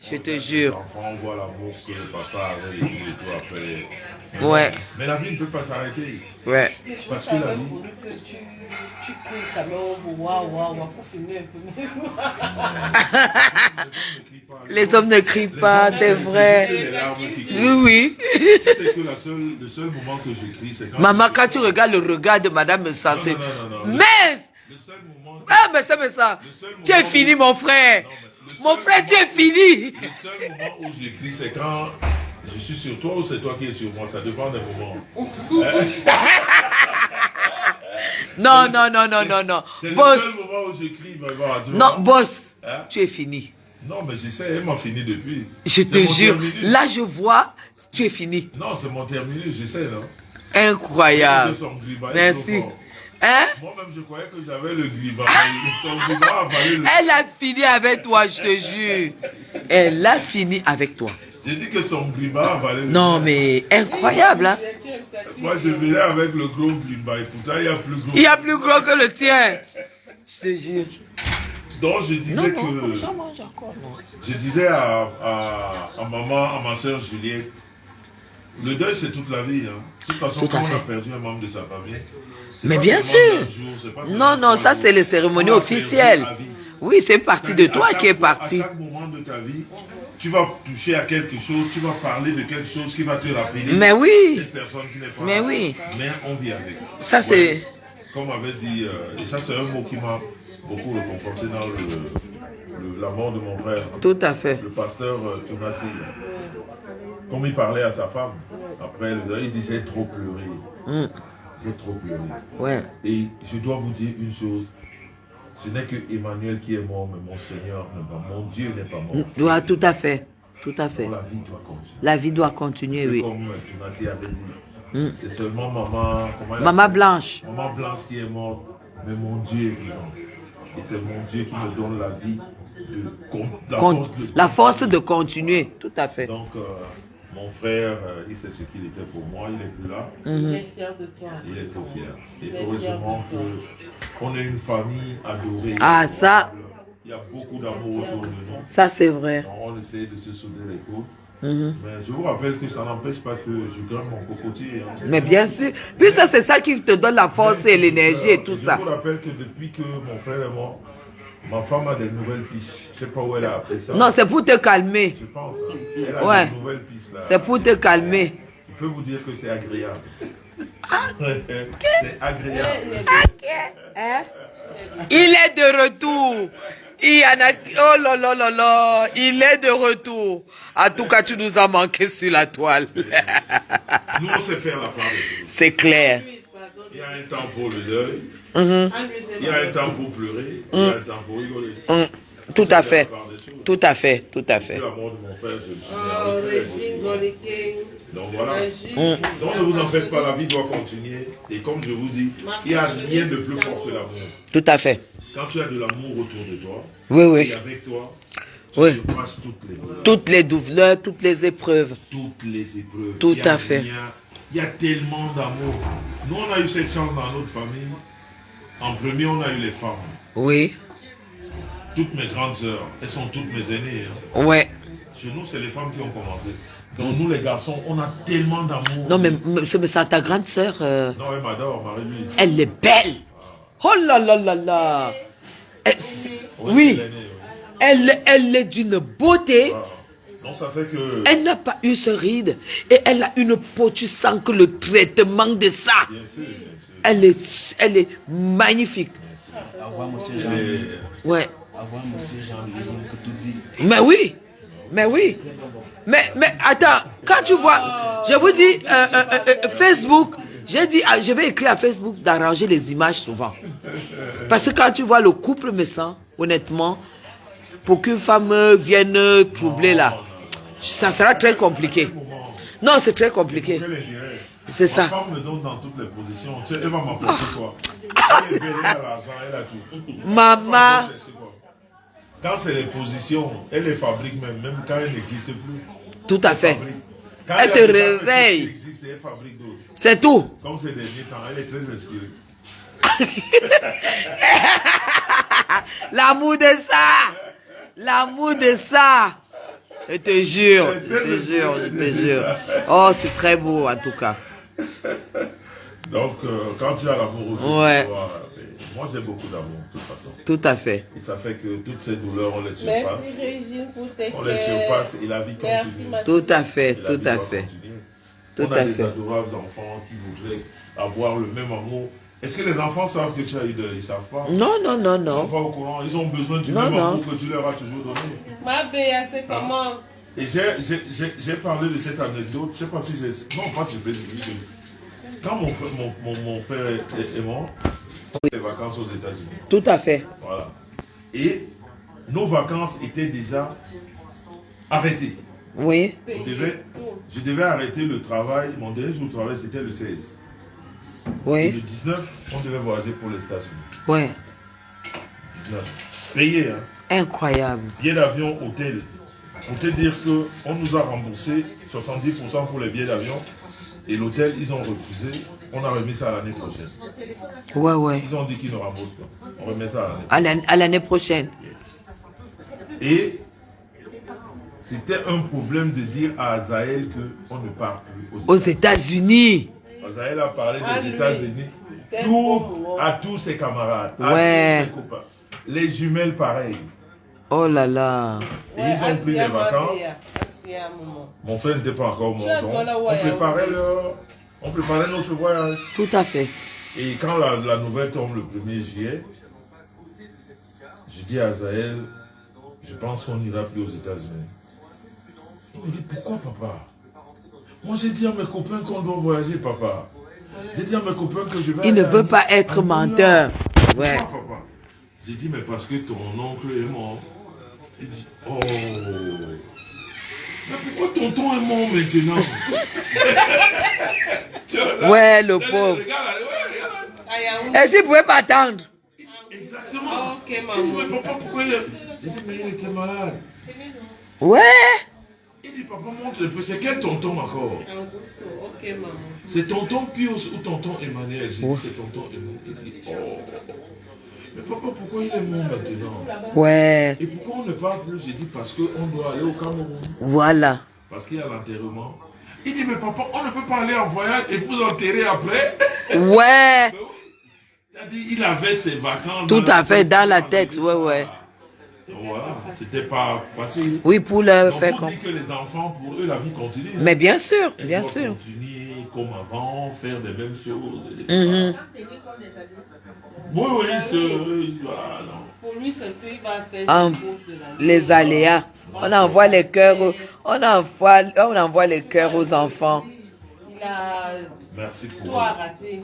Je te les jure. enfants, on voit l'amour que le papa avait et tout après. Ouais. Mais la vie ne peut pas s'arrêter. Ouais. Parce que la vie... que tu cries quand même, waouh, pour filmer un peu. Les hommes ne crient pas, c'est vrai. Oui. C'est que le seul moment que je crie, c'est quand... Maman, quand tu regardes le regard de Madame Sensé, Non. mais... Le seul moment... Ah, mais ça, tu es fini, mon frère. Mon frère, tu es fini. Le seul moment où j'écris, c'est quand je suis sur toi ou c'est toi qui es sur moi. Ça dépend des moments. Non. C'est le Boss. seul moment où j'écris vraiment. tu Non, vois. boss. Hein? Tu es fini. Non, mais j'essaie, elle m'a fini depuis. Je te C'est mon jure. terminus. Là, je vois, tu es fini. Non, c'est mon terminus, j'essaie, non? Incroyable. Son griba est Merci. trop fort. Hein? Moi-même, je croyais que j'avais le griba. Mais son griba a avalé le... Elle a fini avec toi, je te jure. Elle a fini avec toi. J'ai dit que son griba a avalé le... Non, mais incroyable, hein? Moi, je venais avec le gros griba et pourtant, il y a plus gros. Il y a plus gros que le tien. Je te jure. Donc, je disais que... j'en mange encore, non. Je disais à maman, à ma soeur Juliette, le deuil c'est toute la vie. Hein. De toute façon, Tout à quand on a fait. perdu un membre de sa famille, c'est Mais pas bien seulement sûr. un jour, c'est pas seulement Non, ça 3 c'est les jours. cérémonies On a perdu officielles. la vie. Oui, c'est partie de toi qui est parti. À chaque moment de ta vie, tu vas toucher à quelque chose, tu vas parler de quelque chose qui va te rappeler Mais oui. cette personne qui n'est pas Mais là. oui. Mais on vit avec. Ça, c'est... Comme avait dit, et ça c'est un mot qui m'a beaucoup réconforté dans la mort de mon frère. Tout à fait. Le pasteur Tounassi, comme il parlait à sa femme, après le deuil, il dit j'ai trop pleuré. J'ai trop pleuré. Ouais. Et je dois vous dire une chose, ce n'est que Emmanuel qui est mort, mais mon Seigneur n'est pas mort, mon Dieu n'est pas mort. Ouais, tout à fait. Tout à fait. Donc la vie doit continuer. La vie doit continuer, Et oui. comme Tounassi avait dit, c'est seulement maman, comment elle Maman appelle? Blanche. Maman Blanche qui est morte, mais mon Dieu est vivant. Et c'est mon Dieu qui me donne la vie, La force de continuer. Tout à fait. Donc, mon frère, il sait ce qu'il était pour moi, il n'est plus là. Il est fier de toi. Il est trop fier. Et heureusement qu'on est une famille adorée. Ah, ça. Il y a beaucoup d'amour autour de nous. Ça, c'est vrai. Donc, on essaie de se souder les coudes. Mais je vous rappelle que ça n'empêche pas que je gagne mon cocotier. Hein. Mais bien sûr. Puis ça, c'est ça qui te donne la force et l'énergie et tout ça. Je vous rappelle que depuis que mon frère est mort, ma femme a des nouvelles pistes. Je ne sais pas où elle a appris ça. Non, c'est pour te calmer. Je pense. Hein. Elle a des nouvelles pistes là. C'est pour te calmer. Je peux vous dire que c'est agréable. C'est agréable. Il est de retour. Il y en a... Oh là là là là. Il est de retour. En tout cas, tu nous as manqué sur la toile. Nous, on sait faire la part des choses. C'est clair. Il y a un temps pour le deuil. Il y a un temps pour pleurer. Il y a un temps pour rigoler. Tout à fait. Tout à fait. Tout à fait. Depuis la mort de mon frère, je me suis Régine, Goliking. Donc voilà. Donc ne vous en faites pas, la vie doit continuer. Et comme je vous dis, il n'y a rien de plus fort que l'amour. Tout à fait. Quand tu as de l'amour autour de toi, Oui, oui. et avec toi, tu Oui. surpasses toutes les douleurs. Toutes les douleurs, toutes les épreuves. Toutes les épreuves. Tout Il y a à fait. rien. Il y a tellement d'amour. Nous, on a eu cette chance dans notre famille. En premier, on a eu les femmes. Oui. Toutes mes grandes sœurs, elles sont toutes mes aînées. Hein. Ouais. Chez nous, c'est les femmes qui ont commencé. Donc nous, les garçons, on a tellement d'amour. Non, mais ça, ta grande sœur, Non, elle m'adore, Marie-Louise. elle est belle. Oh là là là là. Ouais, Oui. c'est l'aînée, ouais. Elle est d'une beauté. Voilà. Donc ça fait que... Elle n'a pas eu ce ride. Et elle a une peau, tu sens que le traitement de ça. Bien sûr, bien sûr. Elle est magnifique. Avoir monsieur Jean, Ouais. avoir monsieur Jean, que tu dis. Mais oui. Mais oui. Mais attends, quand tu vois, je vous dis, Facebook, j'ai dit, je vais écrire à Facebook d'arranger les images souvent. Parce que quand tu vois le couple me sent, honnêtement, pour qu'une femme vienne troubler là, ça sera très compliqué. Non, c'est très compliqué. Quel intérêt? C'est ça. Ma femme me donne dans toutes les positions. Tu sais, elle va m'apporter quoi? Elle est belle, elle a l'argent, elle a tout. Maman. Elle va chercher quoi? Quand c'est les positions, elle les fabrique même quand elles n'existent plus. Tout à fait. Quand Elle te a déjà fait réveille. tout ce qui existe, elle fabrique d'autres. C'est tout. Comme ces derniers temps, elle est très inspirée. L'amour de ça. L'amour de ça. Je te jure, je te jure. Oh, c'est très beau en tout cas. Donc, quand tu as l'amour autour Ouais. de toi, moi j'ai beaucoup d'amour de toute façon. Tout à fait. Et ça fait que toutes ces douleurs, on les surpasse. Merci Régine pour tes On les surpasse et la vie Merci, continue. ma Tout à fait, Et la tout vie à doit fait. continuer. Tout On a à des fait. adorables enfants qui voudraient avoir le même amour. Est-ce que les enfants savent que tu as eu de... Ils ne savent pas. Non, non, non, Ils ne sont non. pas au courant. Ils ont besoin du Non, même non. amour que tu leur as toujours donné. Ma béa, c'est comment? Et j'ai parlé de cette anecdote. Je ne sais pas si j'ai... Non, pas si j'ai fait. Quand mon frère est mort, on des vacances aux États-Unis. Tout à fait. Voilà. Et nos vacances étaient déjà arrêtées. Oui. Je devais arrêter le travail. Mon dernier jour de travail, c'était le 16. Et Oui. le 19, on devait voyager pour les États-Unis. Ouais. 19. Payé, hein. Incroyable. Billet d'avion, hôtel. Pour te dire qu'on nous a remboursé 70% pour les billets d'avion. Et l'hôtel, ils ont refusé. On a remis ça à l'année prochaine. Ouais, ouais. Ils ont dit qu'ils ne remboursent pas. On remet ça à l'année prochaine. À l'année prochaine. Et c'était un problème de dire à Azaël qu'on ne part plus Aux États-Unis. Azaël a parlé des lui. États-Unis à tous ses camarades, Ouais. à tous ses copains. Les jumelles, pareil. Oh là là. Et ils ont pris les vacances. Mon frère n'était pas encore mort. Donc on préparait notre voyage. Tout à fait. Et quand la nouvelle tombe le 1er juillet, je dis à Azaël, je pense qu'on n'ira plus aux États-Unis. Il me dit, pourquoi papa? Moi j'ai dit à mes copains qu'on doit voyager, papa. J'ai dit à mes copains que je vais Il ne aller veut à- pas être à New York. menteur. Ouais. Pourquoi, papa? J'ai dit, mais parce que ton oncle est mort. Il dit, oh. Mais pourquoi tonton est mort maintenant? Ouais, le pauvre. Regarde, regarde. Est-ce qu'il pouvait pas attendre? Exactement. Ok, Il dit, maman. mais papa, pourquoi il est... J'ai dit, mais il était malade. Ouais. Il dit, papa, montre le feu. C'est quel tonton encore? Ok, maman. C'est tonton Pius ou tonton Emmanuel? J'ai dit, c'est tonton Emmanuel. Il dit, oh. Mais papa, pourquoi il est mort maintenant? Ouais. Et pourquoi on ne parle plus? J'ai dit, parce qu'on doit aller au Cameroun. Voilà. parce qu'il y a l'enterrement. Il dit, mais papa, on ne peut pas aller en voyage et vous enterrer après. Ouais. C'est-à-dire, il avait ses vacances. Tout à fait, dans la tête, ouais. Voilà, c'était pas facile. Oui, pour le Donc, faire on comme... dit que les enfants, pour eux, la vie continue. Mais bien sûr, Ils bien doivent sûr. continuer comme avant, faire les mêmes choses. Mhm. Oui, voilà, non. Pour lui, c'est qu'il va faire Ah, des courses de la vie. les aléas. On envoie les cœurs, on envoie les cœurs aux enfants. Il a Merci pour tout à rater.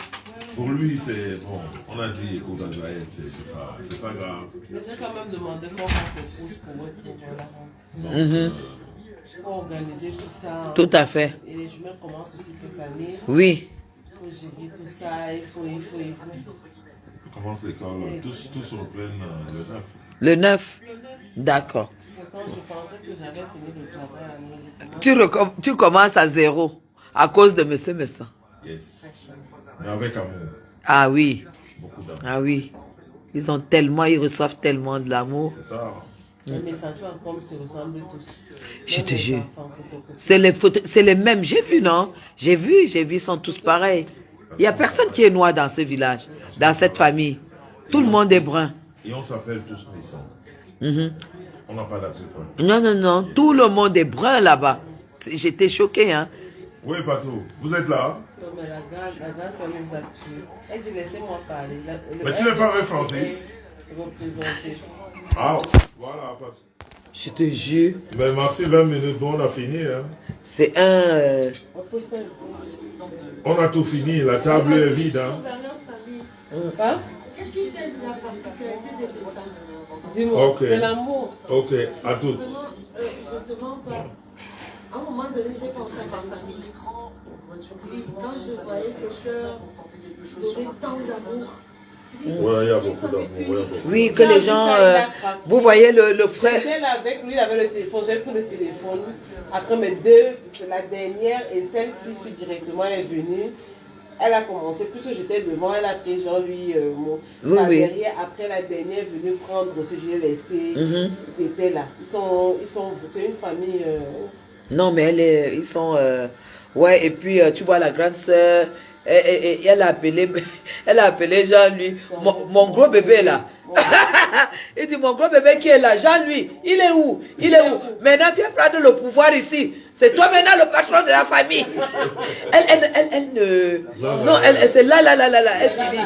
Pour lui, c'est bon. On a dit, écoute, Anglaïd, c'est pas grave. Mais j'ai quand même demandé qu'on fasse des courses pour eux. Voilà. Mhm. Pour organiser tout ça. Tout à fait. Et les jumelles commencent aussi cette année. Oui. Il faut gérer tout ça. Il faut. On commence l'école, tous reprennent le 9. Le 9. D'accord. Pourtant, je pensais que j'avais fini le travail à nous. Tu commences à 0 à cause de monsieur Messin. Yes. Mais avec amour. Ah oui. Beaucoup d'amour. Ah oui. Ils reçoivent tellement de l'amour. C'est ça. Les messages en com se ressemblent tous. Je Même te les jure. enfants photocopiés. C'est les mêmes. J'ai vu, non? J'ai vu, ils sont tous pareils. Il n'y a personne qui est noir dans ce village, dans cette famille. Tout le monde est brun. Et on s'appelle tous Nissan. Mhm. On n'a pas d'appel. Non. Tout le monde est brun là-bas. J'étais choquée, hein. Oui, Patou, vous êtes là? Non, mais la grande ça nous a tués. Elle dit laissez-moi parler. Mais tu n'es pas avec Francis? Représenté. Ah, voilà. Parce... Je te jure. Ben, merci, 20 minutes, bon, on a fini. Hein. C'est un... On a tout fini, la table est vide. Hein. Hein? Qu'est-ce qui fait la particularité de ça? Dis-moi, Ok. c'est l'amour. Ok, à toutes. Je demande pas. À un moment donné, j'ai pensé à ma famille. Oui, quand je voyais ces soeurs donner tant d'amour. Ouais, il y a beaucoup d'amour. Oui, que les gens... vous voyez le frère... J'étais là avec lui, il avait le téléphone, j'ai pris le téléphone. Après mes deux, c'est la dernière et celle qui suit directement est venue. Elle a commencé, puisque j'étais devant, elle a pris Jean-Louis derrière. Après la dernière est venue prendre aussi, je l'ai laissé. Ils étaient là. C'est une famille... Non, mais ils sont... ouais, et puis tu vois la grande sœur... elle a appelé Jean-Louis, mon gros bébé là. Il dit, mon gros bébé qui est là, Jean-Louis, il est où? Maintenant, viens prendre le pouvoir ici. C'est toi maintenant le patron de la famille. Elle ne... Non, c'est là. Elle finit.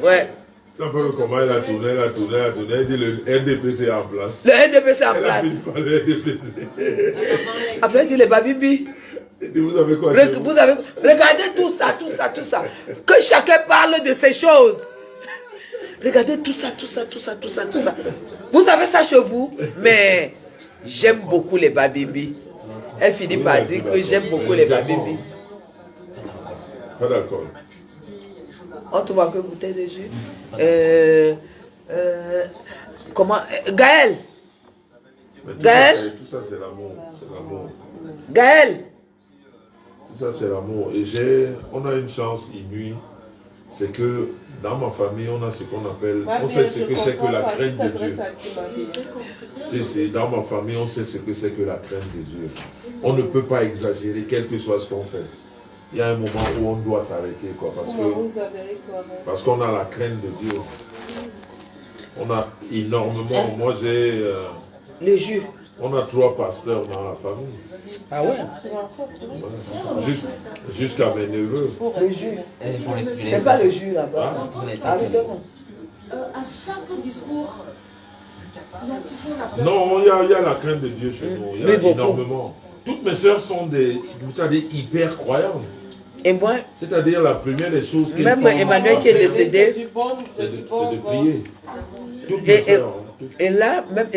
Ouais. Tu sais pas comment elle a tourné. Elle dit le NDPC est en place. Le NDPC est en Elle a place. fini par le NDPC. Après, elle dit, les babibi. Et vous avez quoi? Regardez tout ça. Que chacun parle de ces choses. Regardez tout ça. Vous avez ça chez vous, mais j'aime beaucoup les babibi. Elle finit par dire que j'aime beaucoup les babibi. Pas d'accord. On te voit que bouteille de jus. Comment? Gaël. Tout ça, c'est l'amour. Gaël. Tout ça, c'est l'amour. Et on a une chance inouïe. C'est que dans ma famille, on a ce qu'on appelle... On sait ce que c'est que la crainte de Dieu. Dans ma famille, on sait ce que c'est que la crainte de Dieu. On ne peut pas exagérer, quel que soit ce qu'on fait. Il y a un moment où on doit s'arrêter, quoi. Parce qu'on a la crainte de Dieu. On a énormément... Moi, j'ai... Le jus. On a 3 pasteurs dans la famille. Ah ouais? Jusqu'à mes neveux. Le jus. C'est pas le jus là-bas. Ah oui, donne. À chaque discours, il y a toujours la Non, il y a la crainte de Dieu chez nous. Il y a énormément. Toutes mes sœurs sont c'est-à-dire hyper croyantes. Et moi, c'est-à-dire la première des choses qu'ils même Emmanuel qui est décédé, c'est de prier. Toutes mes sœurs. Et là, même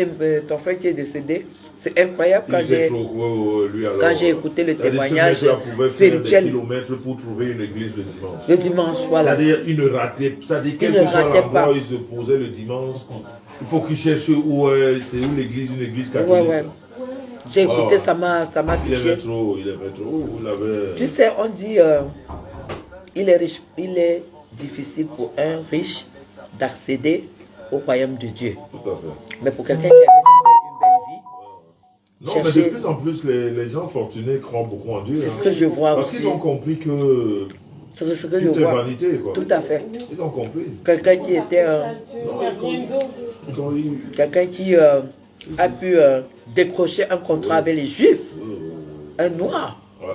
ton frère qui est décédé, c'est incroyable quand j'ai écouté le témoignage spirituel. Kilomètres pour trouver une église le dimanche. Le dimanche, voilà. C'est-à-dire, il ne ratait, c'est-à-dire quel que soit l'endroit où il se posait le dimanche, il faut qu'il cherche où c'est où l'église, une église catholique. Ouais. J'ai écouté, ça m'a touché. Il aimait trop. Tu sais, on dit, il est riche, il est difficile pour un riche d'accéder au royaume de Dieu. Tout à fait. Mais pour quelqu'un qui avait une belle vie, Non, mais de plus en plus, les gens fortunés croient beaucoup en Dieu. C'est ce que je vois Parce aussi. qu'ils ont compris que C'est ce que je tout est vois. vanité, quoi. Tout à fait. Ils ont compris. Quelqu'un qui était... quelqu'un qui a pu décrocher un contrat avec les Juifs. Un noir. Ouais,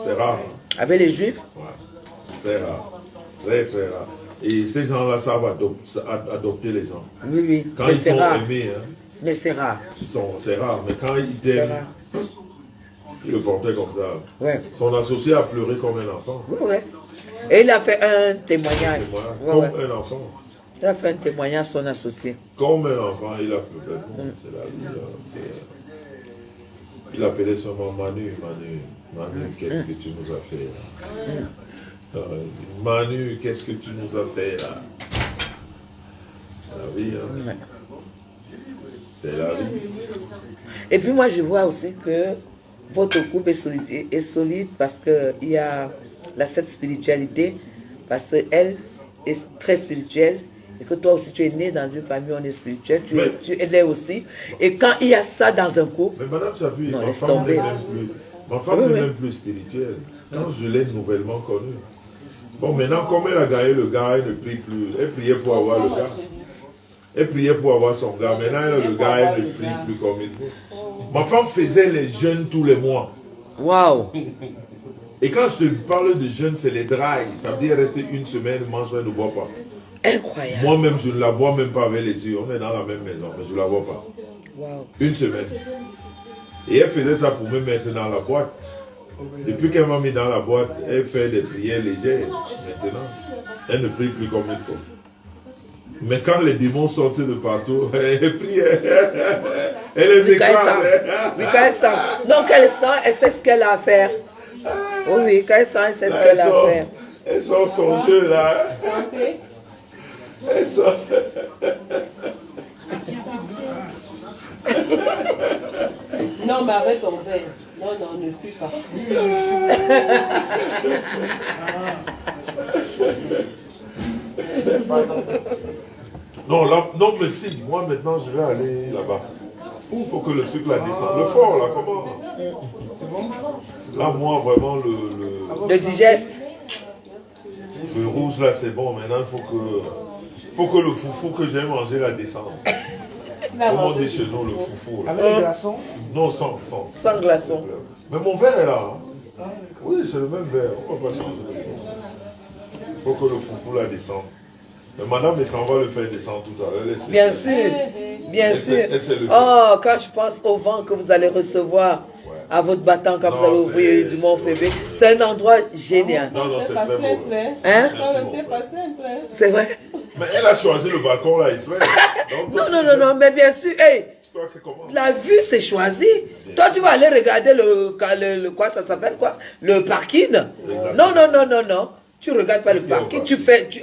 c'est rare. Avec les Juifs. Ouais, c'est rare. Très, très rare. Et ces gens-là savent adopter les gens. Oui, oui. Quand Mais ils c'est sont rare. aimés, hein, Mais c'est rare. c'est rare. Mais quand ils C'est t'aiment, rare. ils le portaient comme ça. Ouais. Son associé a pleuré comme un enfant. Oui, oui. Et il a fait un témoignage. Ouais, Comme ouais. un enfant. Il a fait un témoignage à son associé. Comme un enfant, il a pleuré. C'est la vie. Il appelait seulement Manu, qu'est-ce que tu nous as fait là? Manu, qu'est-ce que tu nous as fait là? La vie, hein? Ouais. C'est la vie. Et puis moi, je vois aussi que votre couple est solide parce qu'il y a cette spiritualité, parce qu'elle est très spirituelle, et que toi aussi tu es né dans une famille où on est spirituel, tu l'es aussi. Et quand il y a ça dans un couple, mais madame Chapuis, non, ma laisse femme tomber. n'est même plus spirituelle. Quand je l'ai nouvellement connue. Bon, maintenant, comme elle a gagné le gars, elle ne prie plus. Elle priait pour avoir le gars. Elle priait pour avoir son gars. Maintenant, elle a le gars, elle ne prie plus comme il faut. Ma femme faisait les jeûnes tous les mois. waouh! Et quand je te parle de jeûne, c'est les dry. Ça veut dire rester une semaine, mange, elle ne boit pas. Incroyable! Moi-même, je ne la vois même pas avec les yeux. On est dans la même maison, mais je ne la vois pas. Wow. Une semaine. Et elle faisait ça pour me mettre dans la boîte. Depuis qu'elle m'a mis dans la boîte, elle fait des prières légères. Maintenant, elle ne prie plus comme il faut. Mais quand les démons sortent de partout, elle prie. Elle les écrase. Oui, quand elle sent. Donc elle sent, elle sait ce qu'elle a à faire. Oui, oui, quand elle sent, elle sait ce qu'elle a à faire. Elle sort son jeu là. Elle sort. Non, mais arrête ton verre. Non, non, ne fuis pas. Non, là, non, mais si, moi maintenant je vais aller là-bas. Il faut que le truc là descende. Le fort là, comment? C'est bon? Là, moi vraiment Le digeste. le rouge là c'est bon. Maintenant il faut que le foufou que j'ai mangé là descende. Comment on dit chez nous le foufou là? Avec les glaçons? Non, sans. Sans glaçons. Mais mon verre est là. Hein. Oui, c'est le même verre. On ne va pas changer. Il faut que le foufou là descende. Mais madame, elle s'en va le faire descendre tout à l'heure. Bien sûr, bien sûr. Oh, quand je pense au vent que vous allez recevoir à votre battant quand vous allez ouvrir du Mont Fébé, c'est un endroit génial. Non, non, c'est très beau. Hein? C'est vrai? Mais elle a choisi le balcon là, Israël. Non, mais bien sûr. Hey, la vue, c'est choisi. Toi, tu vas aller regarder le quoi ça s'appelle quoi? Le parking. Non. Tu ne regardes pas le parking, tu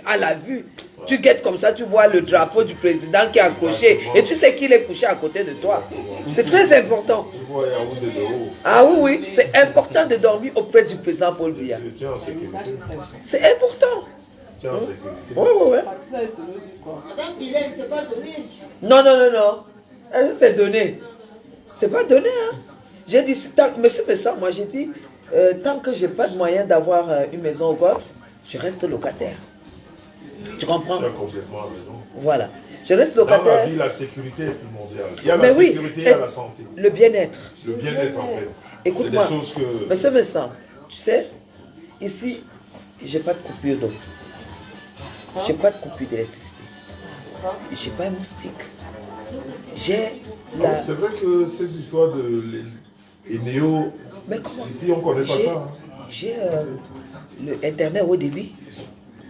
as la vue. Tu guettes comme ça, tu vois le drapeau du président qui est accroché. Et tu sais qu'il est couché à côté de toi. C'est très important. Ah oui, c'est important de dormir auprès du président Paul Biya. C'est important. Oui. Madame Bilal, c'est pas donné. Non. C'est donné. C'est pas donné, hein. J'ai dit, monsieur Messa, moi j'ai dit, tant que j'ai pas de moyen d'avoir une maison au golf, je reste locataire. Tu comprends? Voilà. Je reste locataire. Dans la vie, la sécurité est primordiale. Il y a la sécurité, il y a la santé. Le bien-être. Le bien-être, en fait. Écoute-moi, que... monsieur Messa, tu sais, ici, j'ai pas de coupure d'eau. J'ai pas de coupure d'électricité. J'ai pas un moustique. J'ai la... C'est vrai que ces histoires de Eneo, ici on ne connaît pas ça. J'ai le internet au débit.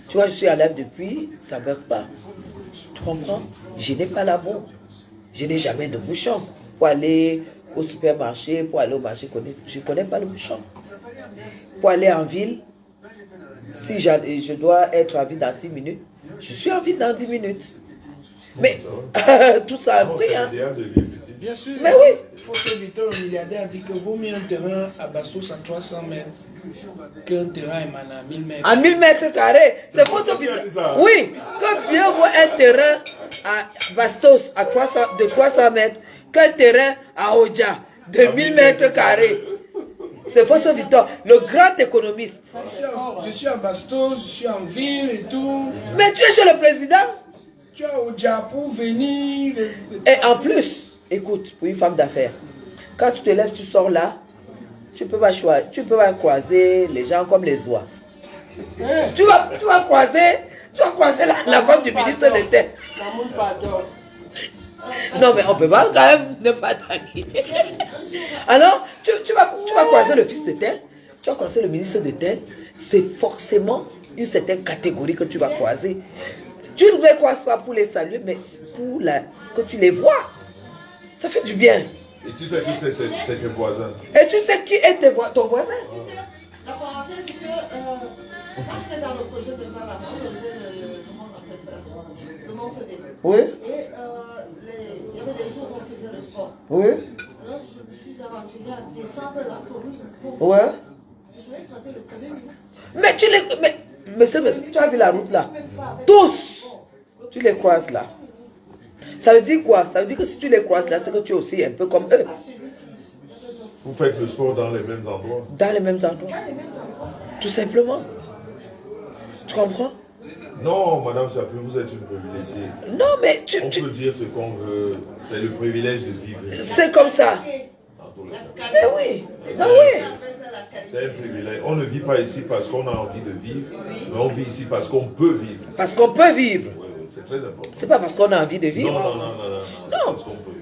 Tu vois, je suis à l'âme depuis, ça ne bug pas. Tu comprends? Je n'ai pas la bombe. Je n'ai jamais de bouchon. Pour aller au supermarché, pour aller au marché, je ne connais pas le bouchon. Pour aller en ville, si je dois être en ville dans 10 minutes, je suis en ville dans 10 minutes. Mais tout ça a un prix, hein. Bien sûr. Mais oui. Il faut s'éviter, un milliardaire dit que vaut mieux un terrain à Bastos à 300 mètres qu'un terrain à 1000 mètres. À 1000 mètres carrés. C'est votre vie. Oui. Que mieux vaut un terrain à Bastos de 300 mètres qu'un terrain à Oja de 1000 mètres carrés. C'est Fosso Victor, le grand économiste. Je suis à Bastos, je suis en ville et tout. Mais tu es chez le président. Tu es au Japon, venir. Et en plus, écoute, pour une femme d'affaires, quand tu te lèves, tu sors là, tu peux pas choisir, tu peux pas croiser les gens comme les oies. Tu vas croiser la femme du ministre de l'État. Non, mais on peut pas quand même ne pas taguer. Alors, tu vas croiser le fils de tel, tu vas croiser le ministre de tel, c'est forcément une certaine catégorie que tu vas croiser. Tu ne les croises pas pour les saluer, mais pour que tu les vois. Ça fait du bien. Et tu sais qui c'est tes voisins. Et tu sais qui est ton voisin. Tu sais, la parenthèse, c'est que quand j'étais dans le projet de Mara, on faisait comment on appelle ça, le Mont Fédé. Oui. Et il y avait des jours où on faisait le sport. Oui. Alors je me suis aventurée à descendre la commune pour Ouais. je voulais tracer le premier ministre. Mais tu les... Monsieur, tu as vu la route là? Tous, tu les croises là. Ça veut dire quoi? Ça veut dire que si tu les croises là, c'est que tu es aussi un peu comme eux. Vous faites le sport dans les mêmes endroits. Dans les mêmes endroits. Tout simplement. Tu comprends? Non, Madame Chapu, vous êtes une privilégiée. Non, mais On peut dire ce qu'on veut. C'est le privilège de vivre. c'est comme ça. Dans tous les cas. Mais oui. Ah oui. C'est un privilège. On ne vit pas ici parce qu'on a envie de vivre, mais on vit ici parce qu'on peut vivre. Parce qu'on peut vivre. Oui, oui, c'est très important. C'est pas parce qu'on a envie de Non, vivre. non, non, non, non, Non. parce qu'on peut vivre.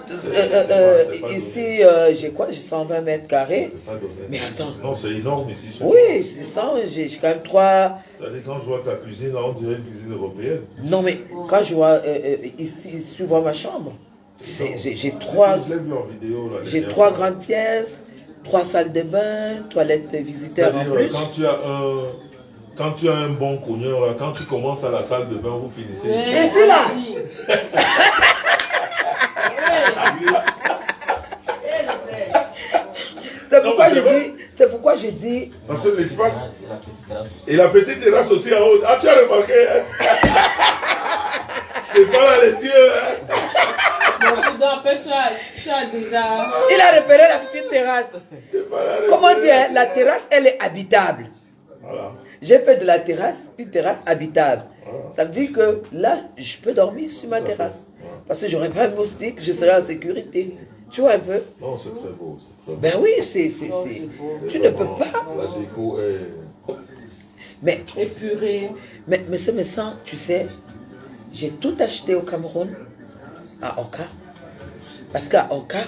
C'est pas Ici, j'ai quoi? J'ai 120 mètres carrés. pas donné. Mais attends. Non, c'est énorme ici. Oui, c'est ça. J'ai quand même 3. C'est-à-dire, quand je vois ta cuisine, là, on dirait une cuisine européenne. Non, mais quand je vois ici, tu vois ma chambre. J'ai 3. Je l'ai vu en vidéo. Là, J'ai 3 grandes pièces, 3 salles de bain, toilettes visiteurs en C'est-à-dire, plus. quand tu as un bon cogneur, là, quand tu commences à la salle de bain, vous finissez. Et c'est là. C'est pourquoi je dis. Parce que l'espace. Et la petite terrasse aussi en haut. Ah, tu as remarqué, hein? C'est pas là les yeux, hein? Tu as déjà... Il a repéré la petite terrasse. C'est pas là les Comment yeux. dire? La terrasse, elle est habitable. Voilà. J'ai fait de la terrasse une terrasse habitable. Ça veut dire que là, je peux dormir sur ma terrasse. Parce que j'aurais pas un moustique, je serai en sécurité. Tu vois un peu? Non, c'est très beau. C'est très beau. Ben oui, tu ne peux pas. La déco est. Mais, Épuré. mais ce médecin, tu sais, j'ai tout acheté au Cameroun, à Oka. Parce qu'à Oka,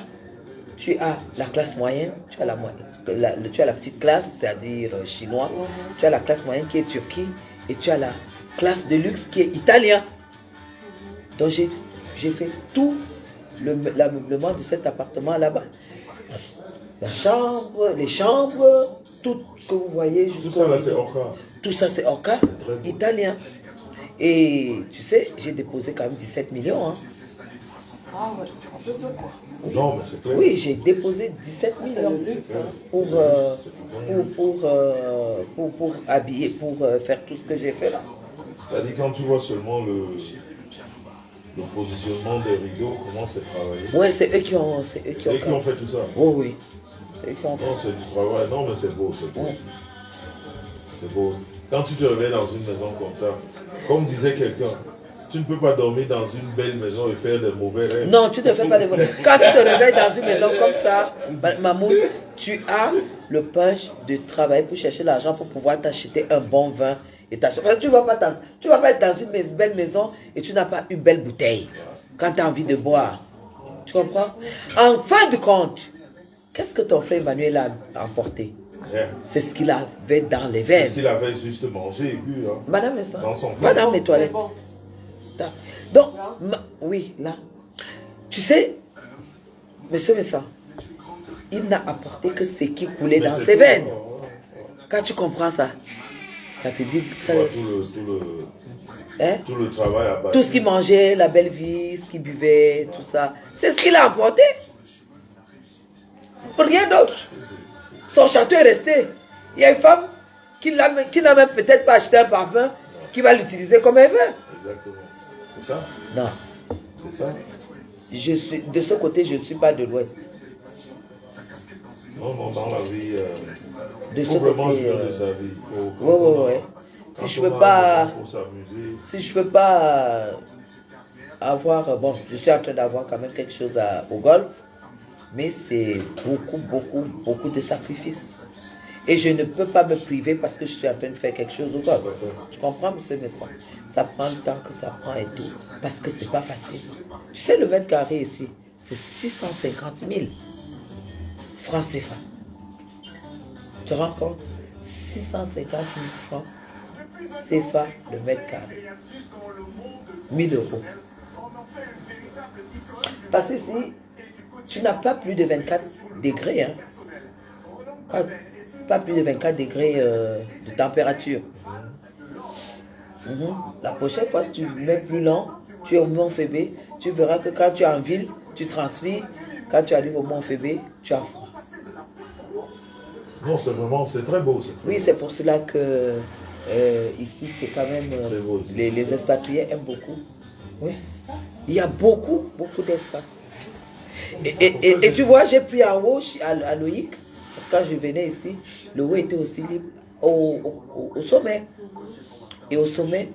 tu as la classe moyenne, tu as la petite classe, c'est-à-dire chinois, tu as la classe moyenne qui est Turquie, et tu as la classe de luxe qui est italien. Donc j'ai fait tout l'ameublement de cet appartement là-bas. La chambre, les chambres, tout ce que vous voyez Tout ça là, c'est Orca. tout ça c'est Oka, italien. Et tu sais, j'ai déposé quand même 17 millions. Hein. Non, mais c'est clair. Oui, j'ai déposé 17 millions pour habiller, pour faire tout ce que j'ai fait là. C'est-à-dire, quand tu vois seulement le positionnement des rideaux, comment c'est travaillé. Ouais, c'est eux qui ont, Et qui ont fait tout ça. Oh oui. C'est eux qui ont fait. Non, c'est du travail. Non, mais c'est beau, c'est beau. C'est beau. Quand tu te réveilles dans une maison comme ça, comme disait quelqu'un, tu ne peux pas dormir dans une belle maison et faire de mauvais rêves. Non, tu ne fais pas de mauvais. Quand tu te réveilles dans une maison comme ça, Mamoud, tu as le punch de travailler pour chercher l'argent pour pouvoir t'acheter un bon vin. Et tu ne vas pas être dans une belle maison et tu n'as pas une belle bouteille quand tu as envie de boire. Tu comprends? En fin de compte, qu'est-ce que ton frère Emmanuel a emporté? Rien. C'est ce qu'il avait dans les veines. Parce qu'il avait juste mangé et bu. Hein. Madame, Dans son va dans mes toilettes. Donc, oui, là. Tu sais, monsieur Messa, il n'a apporté que ce qui coulait dans ses veines. Quand tu comprends ça, ça te dit... Ça, tout le travail à bâtir. tout ce qu'il mangeait, la belle vie, ce qu'il buvait, tout ça, c'est ce qu'il a apporté. Rien d'autre. Son château est resté. Il y a une femme qui n'a même peut-être pas acheté un parfum, qui va l'utiliser comme elle veut. Exactement. C'est ça? Non. C'est ça? De ce côté, je ne suis pas de l'Ouest. Non, non, dans la vie, De il ce faut vraiment côté, jouer de sa vie. Ouais. Quand Si je on peux a pas, besoin pour s'amuser, si je peux pas avoir, bon, je suis en train d'avoir quand même quelque chose au golf, mais c'est beaucoup de sacrifices. Et je ne peux pas me priver parce que je suis en train de faire quelque chose au golf. Tu comprends, monsieur Messin? Ça prend le temps que ça prend et tout, parce que c'est pas facile. Tu sais, le 20 carrés ici, c'est 650 000 francs CFA. Tu te rends compte? 650 000 francs CFA le mètre carré. 1000 euros. Parce que si tu n'as pas plus de 24 degrés, hein, pas plus de 24 degrés de température. La prochaine fois, si tu mets plus lent, tu es au Mont Fébé, tu verras que quand tu es en ville, tu transpires. Quand tu arrives au Mont Fébé, tu as froid. non, c'est très beau. Oui, c'est pour cela que ici, c'est quand même... les expatriés aiment beaucoup. Oui. Il y a beaucoup d'espace. Et tu vois, j'ai pris en haut à Loïc, parce que quand je venais ici, le haut était aussi libre au sommet. Et au sommet,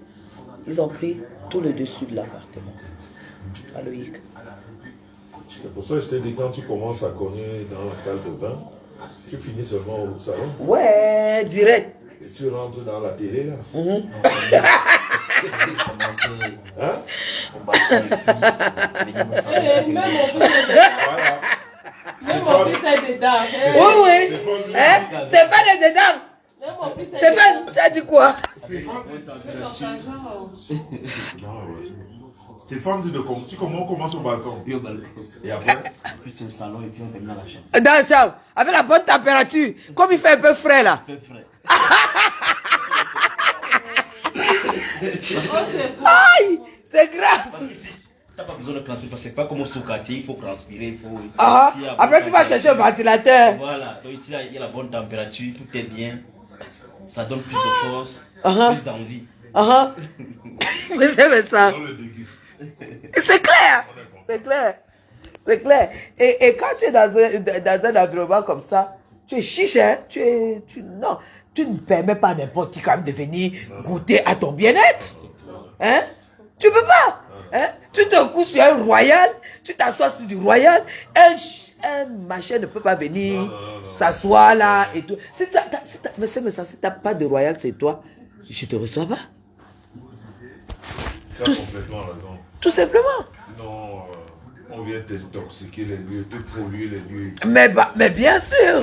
ils ont pris tout le dessus de l'appartement. À Loïc. C'est pour ça que je t'ai dit, quand tu commences à cogner dans la salle de bain, tu finis seulement au salon. Ouais, direct. Et tu rentres dans la télé là. Hein? Même mon fils est dedans. Oui. Hein? Stéphane est dedans. Stéphane, tu as dit quoi? Stéphane, tu commences au balcon. Puis au balcon. Et après? Puis au salon et puis on termine dans la chambre. Dans la chambre, avec la bonne température. Comme il fait un peu frais là. Un peu frais. Aïe, c'est grave. Parce que si t'as pas besoin de transpirer, parce que c'est pas comme au sous-quartier, il faut transpirer, il faut... Ah, Ici, après tu vas chercher un ventilateur. Voilà, donc ici il y a la bonne température, tout est bien. Ça donne plus de force, plus d'envie. Mais c'est ça. On le déguste. C'est clair. C'est clair. C'est clair. Et quand tu es dans un environnement comme ça, tu es chiche, hein? Non, tu ne permets pas à n'importe qui quand même de venir goûter à ton bien-être. Hein? Tu peux pas. Hein? Tu te couches sur un royal, tu t'assois sur du royal, un machin ne peut pas venir s'asseoir là et tout. Si tu n'as pas de royal, c'est toi, je te reçois pas. Tu as complètement raison. Tout simplement. Sinon, on vient t'intoxiquer les lieux, te polluer les lieux. Mais bien sûr,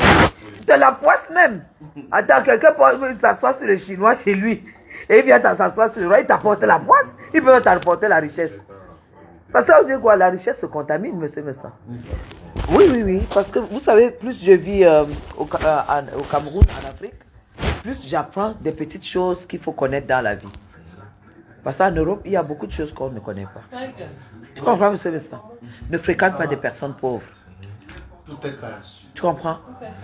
de la poisse même. Attends, quelqu'un peut s'asseoir sur le chinois chez lui. Et il vient s'asseoir sur le roi, il t'apporte la poisse, il peut t'apporter la richesse. Parce que ça veut dire quoi? La richesse se contamine, monsieur Messin. Oui. Parce que vous savez, plus je vis au Cameroun, en Afrique, plus j'apprends des petites choses qu'il faut connaître dans la vie. Parce qu'en Europe, il y a beaucoup de choses qu'on ne connaît pas. Tu comprends, monsieur Messin? Ne fréquente pas des personnes pauvres. Tout est clair. Tu comprends?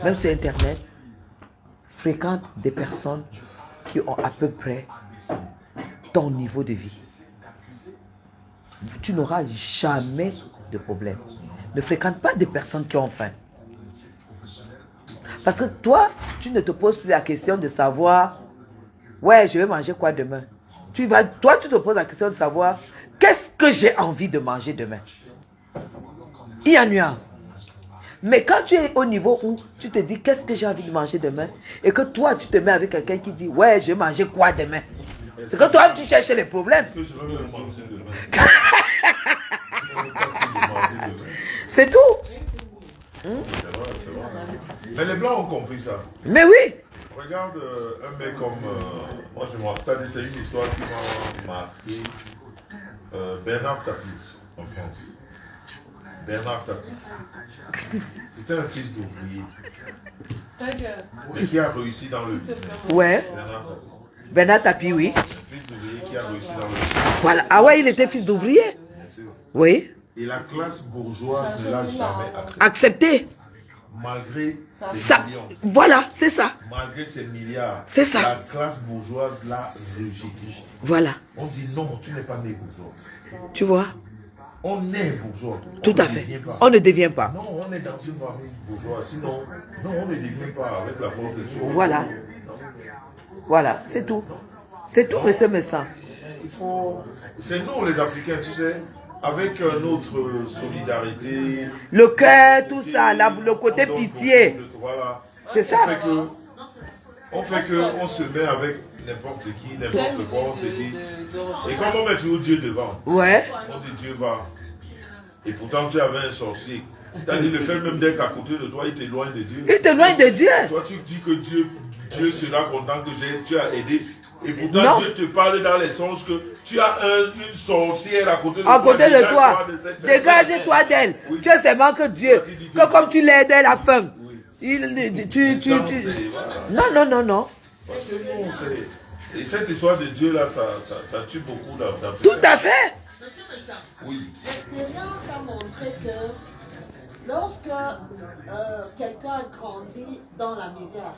Même sur Internet, fréquente des personnes qui ont à peu près ton niveau de vie. Tu n'auras jamais de problème. Ne fréquente pas des personnes qui ont faim. Parce que toi, tu ne te poses plus la question de savoir, ouais, je vais manger quoi demain. Toi, tu te poses la question de savoir, qu'est-ce que j'ai envie de manger demain? Il y a nuance. Mais quand tu es au niveau où tu te dis, qu'est-ce que j'ai envie de manger demain? Et que toi, tu te mets avec quelqu'un qui dit, ouais, je vais manger quoi demain? C'est que toi, tu cherches les problèmes. C'est tout. C'est vrai. Mais les Blancs ont compris ça. Mais oui. Regarde un mec comme... moi, je me rappelle, c'est une histoire qui m'a marqué. Bernard Tapie, en France. Bernard Tapie. C'était un fils d'ouvrier. Mais qui a réussi dans le business. Ouais. Bernard Tapie, oui. Un fils d'ouvrier qui a réussi dans le business. Voilà. Ah ouais, il était fils d'ouvrier. Bien sûr. Oui. Et la classe bourgeoise ne l'a jamais accepté. Accepté. Malgré ses Ça, millions. voilà, c'est ça. Malgré ses milliards. C'est ça. La classe bourgeoise l'a rejeté. Voilà. On dit non, tu n'es pas né bourgeois. Tu vois. On est bourgeois. Tout à fait. On ne devient pas. Non, on est dans une famille bourgeoise. Sinon, non, on ne devient pas avec la force des choses. Voilà. Voilà, c'est tout. C'est tout, monsieur Messin. Il faut... C'est nous les Africains, tu sais, avec notre solidarité. Le cœur, tout ça, le côté pitié. Voilà. C'est ça. On fait que on se met avec n'importe qui, n'importe quoi, on se dit. Et quand on met toujours Dieu devant, ouais. On dit Dieu va. Et pourtant tu avais un sorcier. C'est-à-dire le fait même d'être à côté de toi, il t'éloigne de Dieu. Il t'éloigne de Dieu. Toi tu dis que Dieu sera content que tu as aidé. Et pourtant Dieu te parle dans les songes que tu as une sorcière à côté de toi. À côté de toi. Dégage-toi d'elle. Oui. Tu es seulement que Dieu. Que comme tu l'aides, elle a faim. Oui. Non. Parce que nous, c'est... Et cette histoire de Dieu là, ça tue beaucoup d'Africains. Tout à fait. Oui. L'expérience a montré que lorsque quelqu'un grandit dans la misère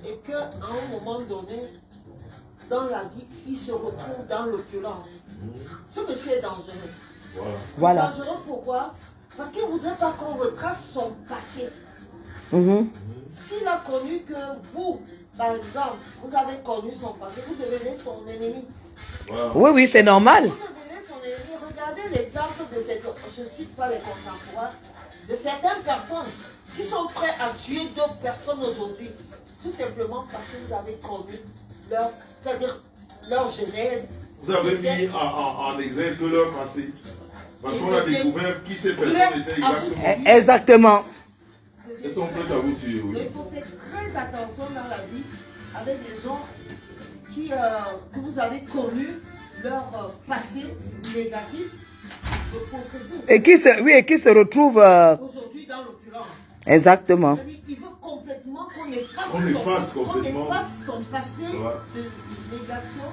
et qu'à un moment donné, dans la vie, il se retrouve dans l'opulence, ce monsieur est dangereux. Voilà. Dangereux pourquoi? Parce qu'il ne voudrait pas qu'on retrace son passé. S'il a connu que vous, par exemple, vous avez connu son passé, vous devenez son ennemi. Wow. Oui, c'est normal. Vous devenez son ennemi. Regardez l'exemple de cette, je ne cite pas les contemporains, de certaines personnes qui sont prêtes à tuer d'autres personnes aujourd'hui, tout simplement parce que vous avez connu leur, c'est-à-dire leur genèse. Vous avez mis en exergue que leur passé. Parce qu'on a découvert qui ces personnes étaient exactement. Exactement. Est-ce qu'on peut vous tuer? Oui. Il faut faire très attention dans la vie avec les gens que vous avez connu leur passé négatif. Et qui se retrouvent aujourd'hui dans l'opulence. Exactement. Il faut complètement qu'on efface son passé de négation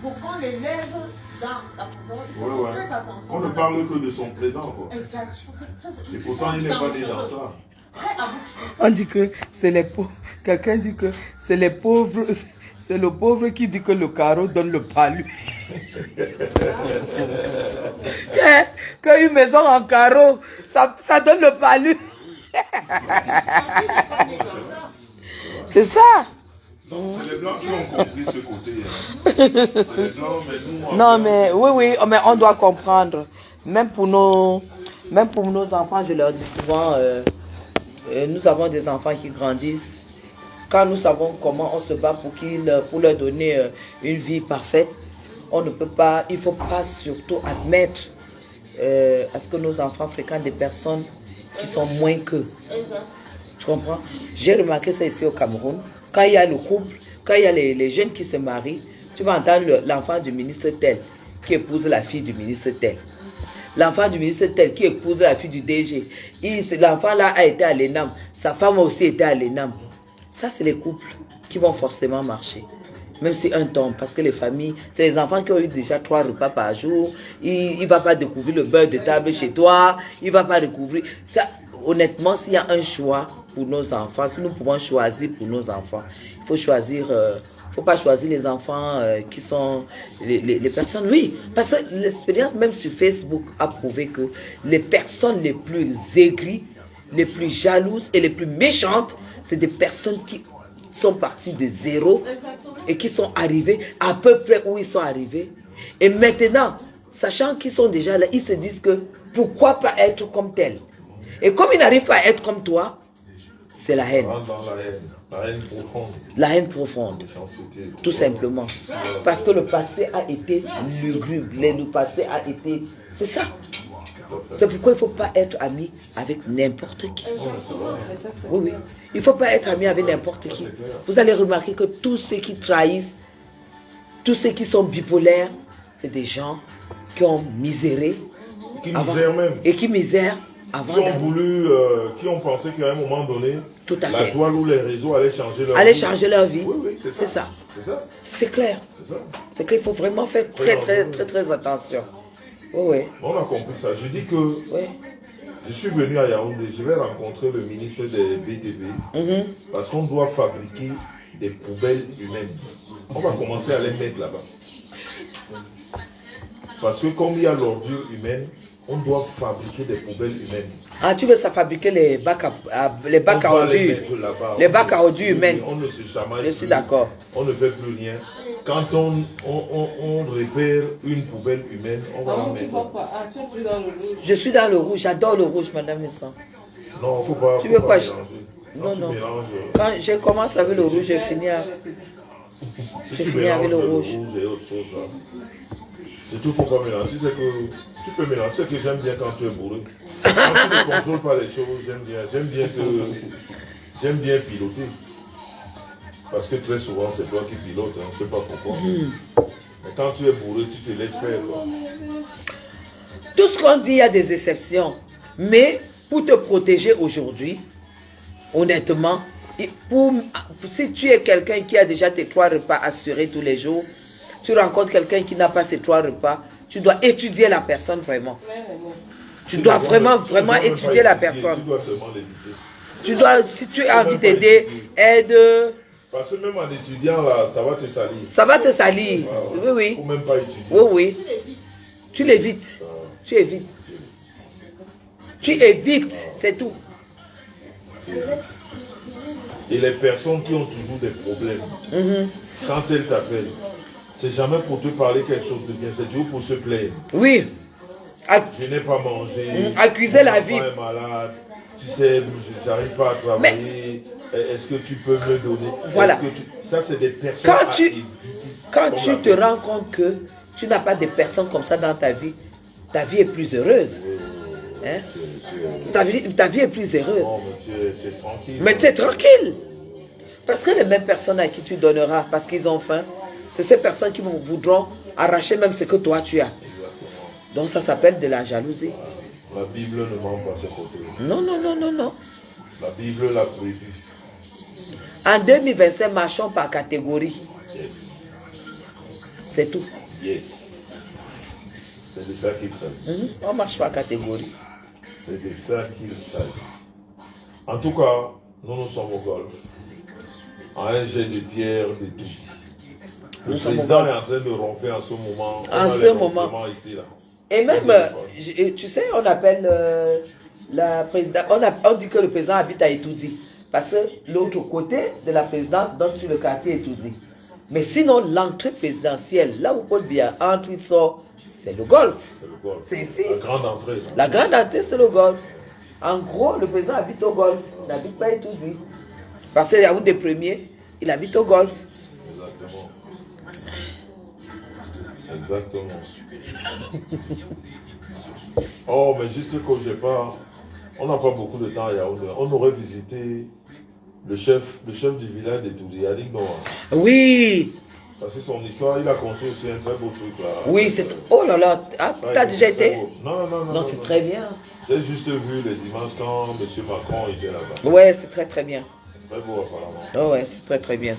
pour qu'on l'élève dans la prudence. Il faut faire très attention. On ne parle que de son présent. Quoi. Exact. Et pourtant, il n'est pas né dans ça. On dit que c'est les pauvres. Quelqu'un dit que c'est les pauvres. C'est le pauvre qui dit que le carreau donne le palu. Qu'une maison en carreau, ça donne le palu. C'est ça. C'est les blancs qui ont compris ce côté. C'est les blancs, mais nous, non, mais oui, mais on doit comprendre. Même pour nos enfants, je leur dis souvent, nous avons des enfants qui grandissent. Quand nous savons comment on se bat pour leur donner une vie parfaite, on ne peut pas, il ne faut pas surtout admettre à ce que nos enfants fréquentent des personnes qui sont moins qu'eux. Tu comprends? J'ai remarqué ça ici au Cameroun. Quand il y a le couple, quand il y a les jeunes qui se marient, tu vas entendre l'enfant du ministre tel qui épouse la fille du ministre tel. L'enfant du ministre tel qui épouse la fille du DG. L'enfant là a été à l'ENAM. Sa femme aussi était à l'ENAM. Ça, c'est les couples qui vont forcément marcher. Même si un tombe, parce que les familles, c'est les enfants qui ont eu déjà 3 repas par jour. Il ne va pas découvrir le beurre de table chez toi. Il ne va pas découvrir... Ça, honnêtement, s'il y a un choix pour nos enfants, si nous pouvons choisir pour nos enfants, il faut choisir... faut pas choisir les enfants qui sont les personnes, oui, parce que l'expérience même sur Facebook a prouvé que les personnes les plus aigries, les plus jalouses et les plus méchantes, c'est des personnes qui sont parties de zéro et qui sont arrivées à peu près où ils sont arrivés. Et maintenant, sachant qu'ils sont déjà là, ils se disent que pourquoi pas être comme tel. Et comme ils n'arrivent pas à être comme toi, c'est la haine. La haine profonde. La haine profonde. Tout simplement. Parce que le passé a été lugubre. Le passé a été... C'est ça. C'est pourquoi il ne faut pas être ami avec n'importe qui. Oui. Il ne faut pas être ami avec n'importe qui. Vous allez remarquer que tous ceux qui trahissent, tous ceux qui sont bipolaires, c'est des gens qui ont miséré. Qui misèrent même. Et qui misèrent. Qui ont pensé qu'à un moment donné, tout à la toile ou les réseaux allaient changer leur vie. Oui, c'est ça. C'est clair. C'est qu'il faut vraiment faire très attention. Oui. On a compris ça. Je dis que je suis venu à Yaoundé, je vais rencontrer le ministre des BTP parce qu'on doit fabriquer des poubelles humaines. On va commencer à les mettre là-bas. Parce que comme il y a l'ordure humaine, on doit fabriquer des poubelles humaines. Ah, tu veux ça fabriquer les bacs à ordures. Les bacs à ordures humaines. On ne se chamaille. Je suis d'accord. On ne fait plus rien. Quand on repère une poubelle humaine, on va la mettre. Je suis dans le rouge. J'adore le rouge, Madame Vincent. Non, faut pas. Tu veux quoi? Non, Non. Mélanges, Quand je commence avec le rouge, je finis si je tu finis avec mélanges le rouge. et autre chose, là. C'est tout, faut pas mélanger. Tu sais que tu peux mélanger. Tu sais que j'aime bien quand tu es bourré. Quand tu ne contrôles pas les choses, j'aime bien piloter. Parce que très souvent, c'est toi qui pilotes. Hein. Je ne sais pas pourquoi. Mais quand tu es bourré, tu te laisses faire. Quoi. Tout ce qu'on dit, il y a des exceptions. Mais pour te protéger aujourd'hui, honnêtement, si tu es quelqu'un qui a déjà tes 3 repas assurés tous les jours, tu rencontres quelqu'un qui n'a pas ces 3 repas, tu dois étudier la personne vraiment. Tu dois vraiment étudier la personne. Tu dois seulement l'éviter. Tu dois, si tu as envie d'aider, aide. Parce que même en étudiant, là, ça va te salir. Ça va te salir. Oui, oui. Il ne faut même pas étudier. Oui, oui. Tu l'évites. Tu évites. Tu évites, c'est tout. Et les personnes qui ont toujours des problèmes, quand elles t'appellent, c'est jamais pour te parler quelque chose de bien, c'est toujours pour se plaindre. Oui. Je n'ai pas mangé. Accuser la vie. Mon enfant est malade. Tu sais, je n'arrive pas à travailler. Est-ce que tu peux me donner? Voilà. Ça, c'est des personnes quand tu te rends compte que tu n'as pas de personnes comme ça dans ta vie est plus heureuse. Hein? Ta vie est plus heureuse. Non, mais tu es tranquille. Mais tu es tranquille. Parce que les mêmes personnes à qui tu donneras parce qu'ils ont faim, c'est ces personnes qui voudront arracher même ce que toi tu as. Donc ça s'appelle de la jalousie. La Bible ne ment pas ce côté. Non. La Bible l'a prévu. En 2025, marchons par catégorie. Yes. C'est tout. Yes. C'est de ça qu'il s'agit. On marche par catégorie. C'est de ça qu'il s'agit. En tout cas, nous sommes au golf. À un jet de pierre de tout. Le président est en train de ronfler en ce moment. En ce moment. Ici, là. Et même, tu sais, on appelle la présidente, on dit que le président habite à Etoudi. Parce que l'autre côté de la présidence donne sur le quartier Etoudi. Mais sinon, l'entrée présidentielle, là où Paul Biya entre, il sort, c'est le golf. C'est le golf. C'est ici. La grande entrée. La grande entrée, c'est le golf. En gros, le président habite au golf. Il n'habite pas à Etoudi. Parce qu'il y a un des premiers, il habite au golf. Exactement. Exactement. Oh, mais juste que j'ai pas... On n'a pas beaucoup de temps à Yaoundé. On aurait visité le chef du village de Toudi, Yannick Noah. Oui. Parce que son histoire, il a construit aussi un très beau truc là. Oui, c'est... Oh là là, t'as déjà été? Non. Non, c'est très bien. J'ai juste vu les images quand M. Macron était là-bas. Ouais, c'est très très bien. Très beau apparemment. Oh ouais, c'est très très bien.